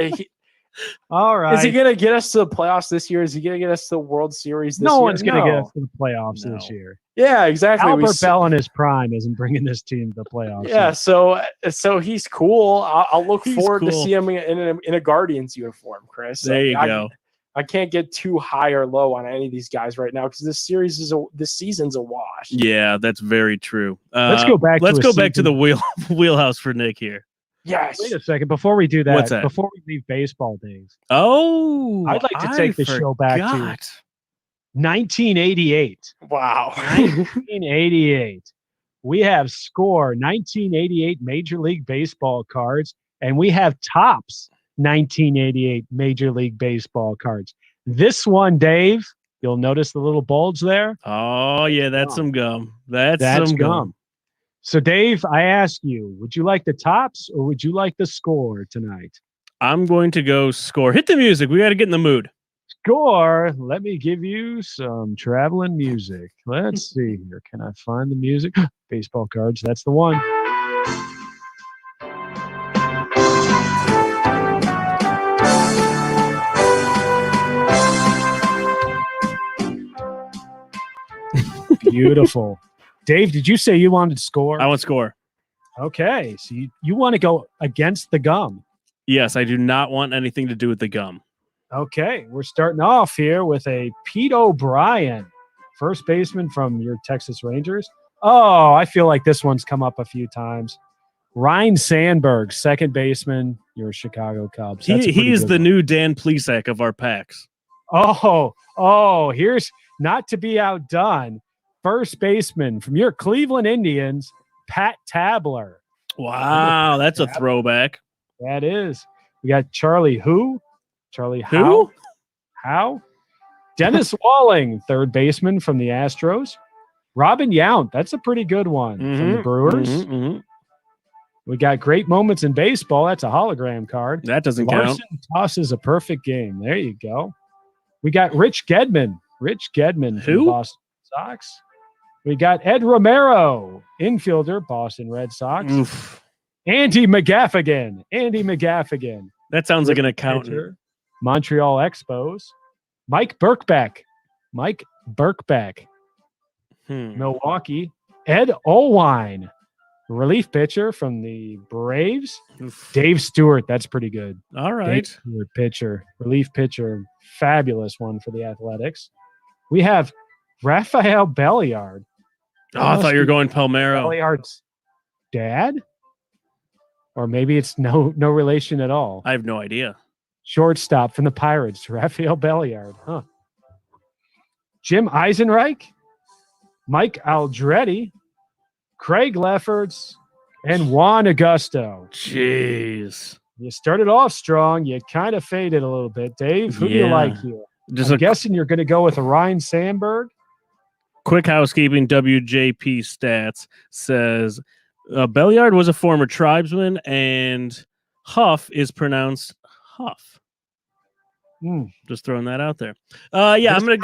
All right. Is he going to get us to the playoffs this year? Is he going to get us to the World Series this year? No one's going to get No. us to the playoffs No. this year. Yeah, exactly. Albert Bell in his prime isn't bringing this team to the playoffs. Yeah, so he's cool. I'll look He's forward to cool. see him in a Guardians uniform, Chris. There you go. I can't get too high or low on any of these guys right now because this season's a wash. Yeah, that's very true. Let's go back. Let's to go back to the wheelhouse for Nick here. Yes. Wait a second. Before we do that, What's that? before we leave baseball days, Oh, I'd like to take the show back to forgot. 1988. Wow. 1988. We have score 1988 Major League Baseball cards, and we have Topps 1988 Major League Baseball cards. This one, Dave, you'll notice the little bulge there. Oh yeah, that's some gum. That's some gum. So, Dave, I ask you, would you like the Topps or would you like the score tonight? I'm going to go score. Hit the music. We got to get in the mood. Score. Let me give you some traveling music. Let's see here. Can I find the music? Baseball cards. That's the one. Beautiful. Dave, did you say you wanted to score? I want score. Okay, so you want to go against the gum. Yes, I do not want anything to do with the gum. Okay, we're starting off here with a Pete O'Brien, first baseman from your Texas Rangers. Oh, I feel like this one's come up a few times. Ryan Sandberg, second baseman, your Chicago Cubs. He's the new Dan Plesac of our packs. Oh, here's not to be outdone. First baseman from your Cleveland Indians, Pat Tabler. Wow, that's a throwback. That is. We got Charlie Who? Charlie Who? How? Dennis Walling, third baseman from the Astros. Robin Yount, that's a pretty good one from the Brewers. We got great moments in baseball. That's a hologram card. That doesn't Larson count. tosses a perfect game. There you go. We got Rich Gedman. From the Boston Red Sox. We got Ed Romero, infielder, Boston Red Sox. Oof. Andy McGaffigan. That sounds like an accountant. Pitcher, Montreal Expos. Mike Birkbeck. Milwaukee. Ed Olwine, relief pitcher from the Braves. Oof. Dave Stewart, that's pretty good. All right. Dave Stewart, pitcher, relief pitcher, fabulous one for the Athletics. We have Rafael Belliard. Oh, I thought you were going Palmeiro. Belliard's dad? Or maybe it's no relation at all. I have no idea. Shortstop from the Pirates, Rafael Belliard. Huh. Jim Eisenreich, Mike Aldretti, Craig Lefferts, and Juan Augusto. Jeez. You started off strong. You kind of faded a little bit. Dave, who do you like here? I'm guessing you're going to go with a Ryan Sandberg. Quick housekeeping. WJP Stats says Belliard was a former tribesman and Huff is pronounced Huff. Just throwing that out there. Yeah, I'm going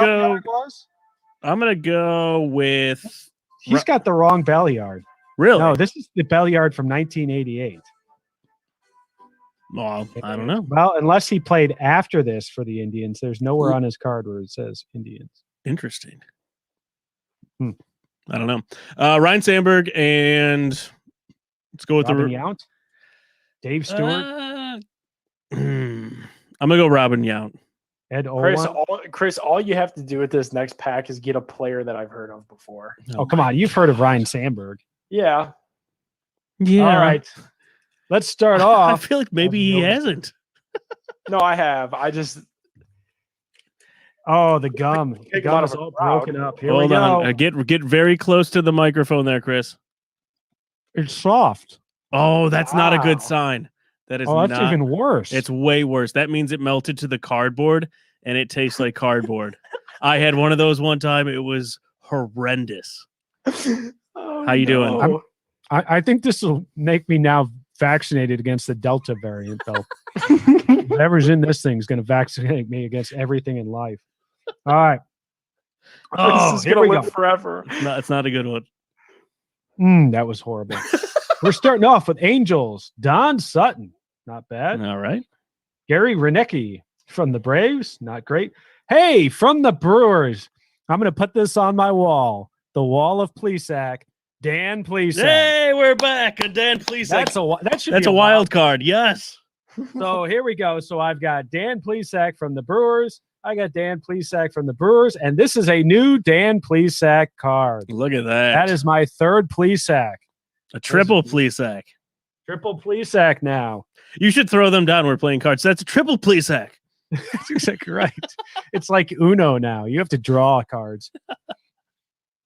to go with... He's got the wrong Belliard. Really? No, this is the Belliard from 1988. Well, I don't know. Well, unless he played after this for the Indians, there's nowhere on his card where it says Indians. Interesting. I don't know. Ryan Sandberg and let's go with Robin Yount. Dave Stewart. I'm going to go Robin Yount. Ed Olwine. Chris, all you have to do with this next pack is get a player that I've heard of before. Oh, come on. You've heard of Ryan Sandberg. Yeah. All right. Let's start off. I feel like maybe he hasn't. No, I have. I just... Oh, the gum. The gum is all broken up. Here we go. Hold on. Get very close to the microphone there, Chris. It's soft. Oh, that's not a good sign. That is that's even worse. It's way worse. That means it melted to the cardboard and it tastes like cardboard. I had one of those one time. It was horrendous. How you doing? I think this will make me now vaccinated against the Delta variant, though. Whatever's in this thing is going to vaccinate me against everything in life. All right. This is going to live forever. No, it's not a good one. That was horrible. We're starting off with Angels. Don Sutton. Not bad. All right. Gary Renecki from the Braves. Not great. Hey, from the Brewers. I'm going to put this on my wall. The wall of Plesac. Dan Plesac. Hey, we're back. A Dan Plesac. That's a wild card. Yes. So here we go. So I've got Dan Plesac from the Brewers. I got Dan Plesac from the Brewers. And this is a new Dan Plesac card. Look at that. That is my third Plesac. A triple Plesac. Triple Plesac now. You should throw them down. We're playing cards. That's a triple Plesac. That's exactly right. It's like Uno now. You have to draw cards.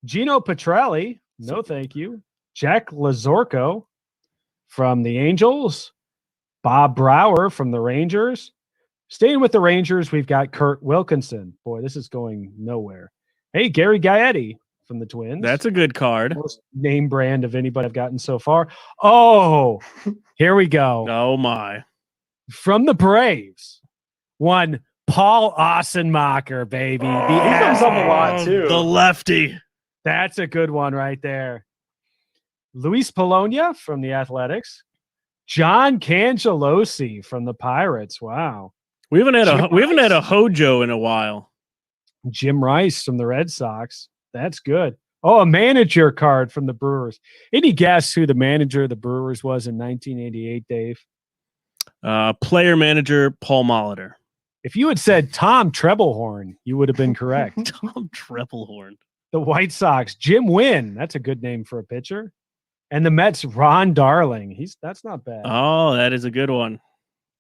Gino Petrelli. No, thank you. Jack Lazorko from the Angels. Bob Brower from the Rangers. Staying with the Rangers, we've got Kurt Wilkinson. Boy, this is going nowhere. Hey, Gary Gaetti from the Twins. That's a good card. Most name brand of anybody I've gotten so far. Oh, here we go. Oh, my. From the Braves, one Paul Ossenmacher, baby. He comes up a lot, too. The lefty. That's a good one right there. Luis Polonia from the Athletics. John Cangelosi from the Pirates. Wow. We haven't had a Hojo in a while. Jim Rice from the Red Sox. That's good. Oh, a manager card from the Brewers. Any guess who the manager of the Brewers was in 1988, Dave? Player manager Paul Molitor. If you had said Tom Treblehorn, you would have been correct. Tom Treblehorn. The White Sox, Jim Wynn. That's a good name for a pitcher. And the Mets, Ron Darling. That's not bad. Oh, that is a good one.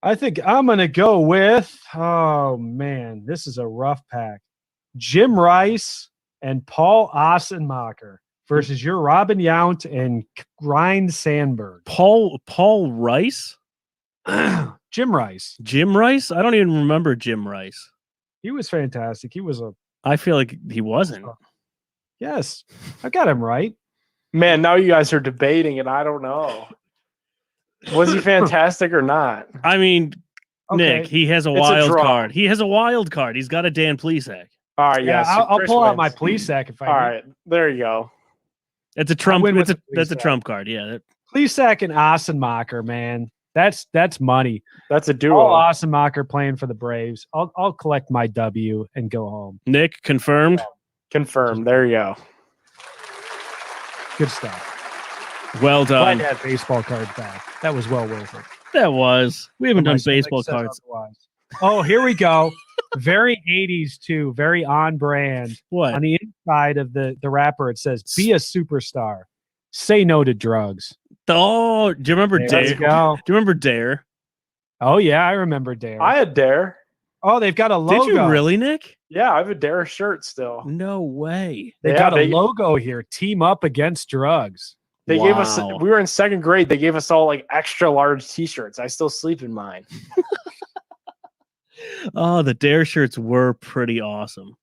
I think I'm going to go with, oh, man, this is a rough pack. Jim Rice and Paul Ossenmacher versus your Robin Yount and Ryan Sandberg. Paul Rice? Jim Rice. Jim Rice? I don't even remember Jim Rice. He was fantastic. He was I feel like he wasn't. Yes, I got him right. Man, now you guys are debating, and I don't know. Was he fantastic or not? I mean, Okay. Nick, he has a wild card. He has a wild card. He's got a Dan Plesac. All right, Yeah, yes. I'll Chris pull out wins. my Plesac if I All need. right, there you go. It's a trump. win with That's a Plesac. trump card. Yeah. Plesac and Ossenmacher, man. That's money. That's a duo. All Ossenmacher playing for the Braves. I'll collect my W and go home. Nick, confirmed. Confirmed. There you go. Good stuff. Well Glad done. to have baseball cards back. That was well worth it. That was. We haven't done My stomach baseball says cards. otherwise. Oh, here we go. Very 80s too. Very on brand. What? On the inside of the wrapper, it says, "Be a superstar. Say no to drugs." Oh, do you remember There Dare? you Do go. you remember Dare? Oh yeah, I remember Dare. I had Dare. Oh, they've got a logo. Did you really, Nick? Yeah, I have a Dare shirt still. No way. They Yeah, got a they- logo here. Team up against drugs. They gave us. Wow. We were in second grade. They gave us all like extra large T-shirts. I still sleep in mine. Oh, the Dare shirts were pretty awesome.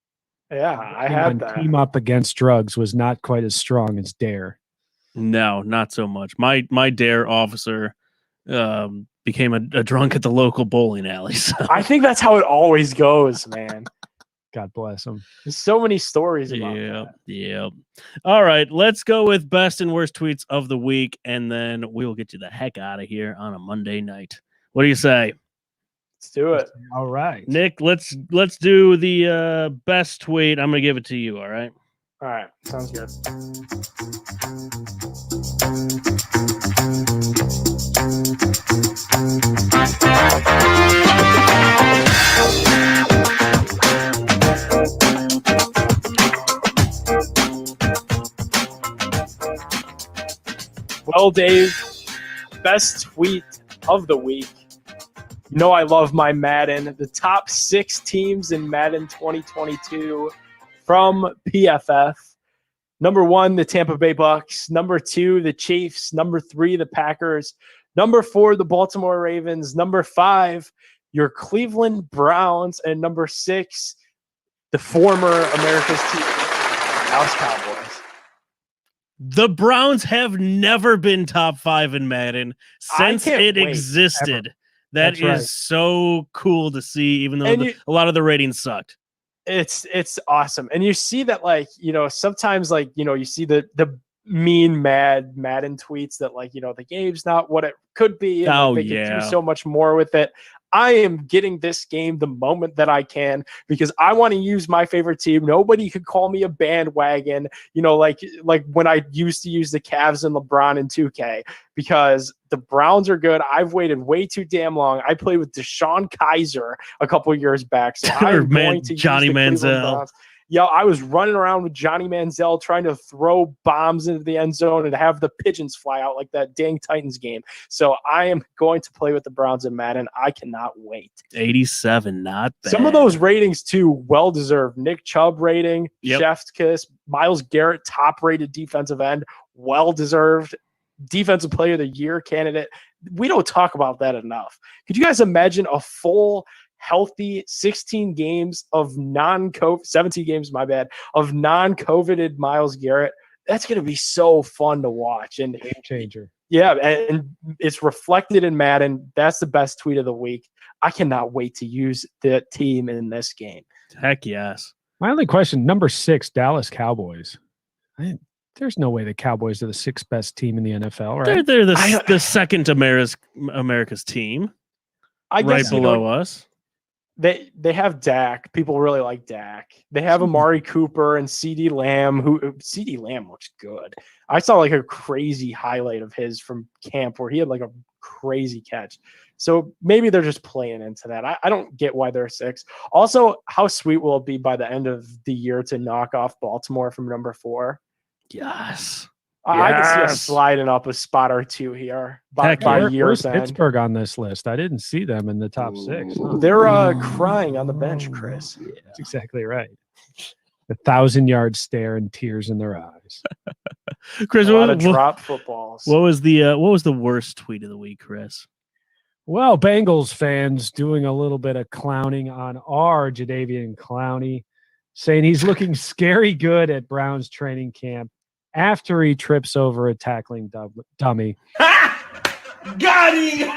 Yeah, I And had that. Team up against drugs was not quite as strong as Dare. No, not so much. My Dare officer became a drunk at the local bowling alley. So. I think that's how it always goes, man. God bless them. There's so many stories about Yeah, that. yeah. All right, let's go with best and worst tweets of the week, and then we will get you the heck out of here on a Monday night. What do you say, Let's do it. All right. Nick? Let's do the best tweet. I'm gonna give it to you. All right. All right, sounds good. Well, Dave, best tweet of the week. You know I love my Madden. The top 6 teams in Madden 2022 from PFF. Number 1, the Tampa Bay Bucks. Number 2, the Chiefs. Number 3, the Packers. Number 4, the Baltimore Ravens. Number 5, your Cleveland Browns. And number 6, the former America's team, Dallas Cowboys. The Browns have never been top 5 in Madden since can't it wait, existed. ever. That is That's right. so cool to see, even though And a lot of the ratings sucked. It's awesome. And you see that, like, you know, sometimes, like, you know, you see the mean Madden tweets that like, the game's not what it could be. And they can do so much more with it. I am getting this game the moment that I can because I want to use my favorite team. Nobody could call me a bandwagon, like when I used to use the Cavs and LeBron in 2K because the Browns are good. I've waited way too damn long. I played with Deshaun Kaiser a couple of years back. So I'm going to Johnny use the Manziel. Browns. Yeah, I was running around with Johnny Manziel trying to throw bombs into the end zone and have the pigeons fly out like that dang Titans game. So I am going to play with the Browns in Madden. I cannot wait. 87, not bad. Some of those ratings, too, well-deserved. Nick Chubb rating, Chef's Kiss, Myles Garrett, top-rated defensive end, well-deserved. Defensive Player of the Year candidate. We don't talk about that enough. Could you guys imagine a full healthy 16 games of non-COVID, 17 games, my bad, of non-COVIDed Myles Garrett? That's going to be so fun to watch. And game changer. Yeah, and it's reflected in Madden. That's the best tweet of the week. I cannot wait to use the team in this game. Heck yes. My only question, number 6, Dallas Cowboys. There's no way the Cowboys are the 6th best team in the NFL, right? They're the second America's team. I right guess, below us. They have Dak. People really like Dak. They have Amari Cooper and CeeDee Lamb. CeeDee Lamb looks good. I saw like a crazy highlight of his from camp where he had like a crazy catch. So maybe they're just playing into that. I don't get why they're 6. Also, how sweet will it be by the end of the year to knock off Baltimore from number 4? Yes. I can see us sliding up a spot or 2 here by year's end. Pittsburgh on this list? I didn't see them in the top 6. They're crying on the bench, Chris. Yeah, that's exactly right. The 1,000-yard stare and tears in their eyes. Chris, a lot of drop footballs. What was the worst tweet of the week, Chris? Well, Bengals fans doing a little bit of clowning on our Jadeveon Clowney, saying he's looking scary good at Browns training camp after he trips over a tackling dummy. Got him!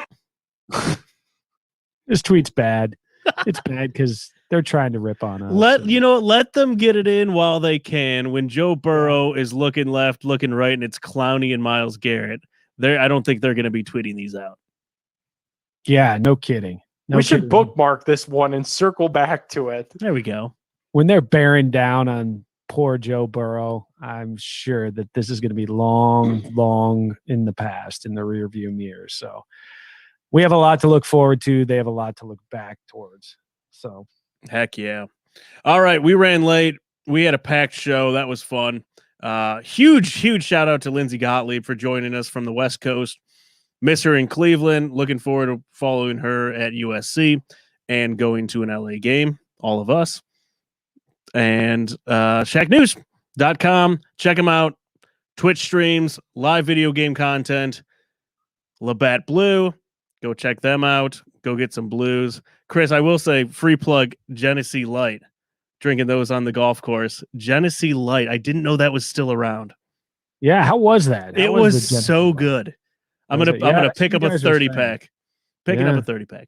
This tweet's bad. It's bad because they're trying to rip on us. Let them get it in while they can. When Joe Burrow is looking left, looking right, and it's Clowney and Myles Garrett, I don't think they're going to be tweeting these out. Yeah, no kidding. We should bookmark this one and circle back to it. There we go. When they're bearing down on poor Joe Burrow, I'm sure that this is going to be long in the past, in the rearview mirror. So we have a lot to look forward to. They have a lot to look back towards. So heck yeah. All right. We ran late. We had a packed show. That was fun. Huge shout out to Lindsay Gottlieb for joining us from the West Coast. Miss her in Cleveland. Looking forward to following her at USC and going to an LA game. All of us. And Shacknews.com. Check them out. Twitch streams, live video game content. Labatt Blue. Go check them out. Go get some blues. Chris, I will say, free plug Genesee Light. Drinking those on the golf course. Genesee Light. I didn't know that was still around. Yeah, how was that? It was so good. I'm gonna pick up a 30-pack. Picking up a 30-pack.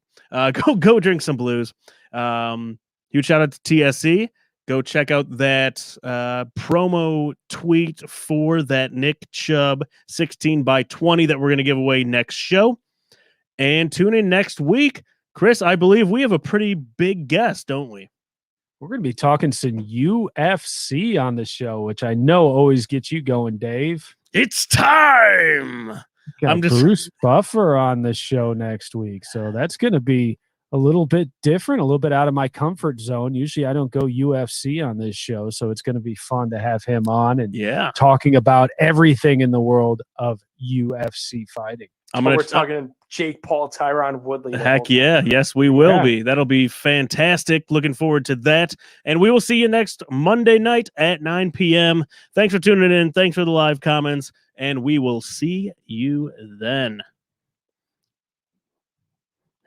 Go drink some blues. Huge shout out to TSC. Go check out that promo tweet for that Nick Chubb 16x20 that we're going to give away next show. And tune in next week. Chris, I believe we have a pretty big guest, don't we? We're going to be talking some UFC on the show, which I know always gets you going, Dave. It's time! Got Bruce Buffer on the show next week, so that's going to be a little bit different, a little bit out of my comfort zone. Usually I don't go UFC on this show, so it's going to be fun to have him on and talking about everything in the world of UFC fighting. We're talking Jake Paul, Tyron Woodley. Heck yeah. Yes, we will be. That'll be fantastic. Looking forward to that. And we will see you next Monday night at 9 p.m. Thanks for tuning in. Thanks for the live comments. And we will see you then.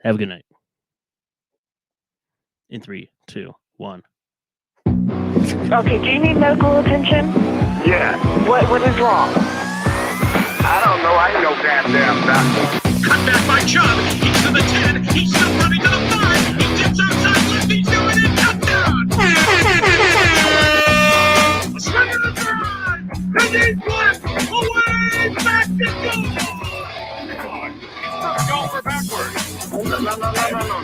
Have a good night. In 3, 2, 1. Okay, do you need medical attention? Yeah. What is wrong? I don't know. I ain't no goddamn doctor. Cut back by Chubb. He's to the 10. He's still running to the 5. He dips outside left. He's doing it. Touchdown. A swing in the drive. And he's left. no.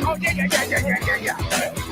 Oh, yeah.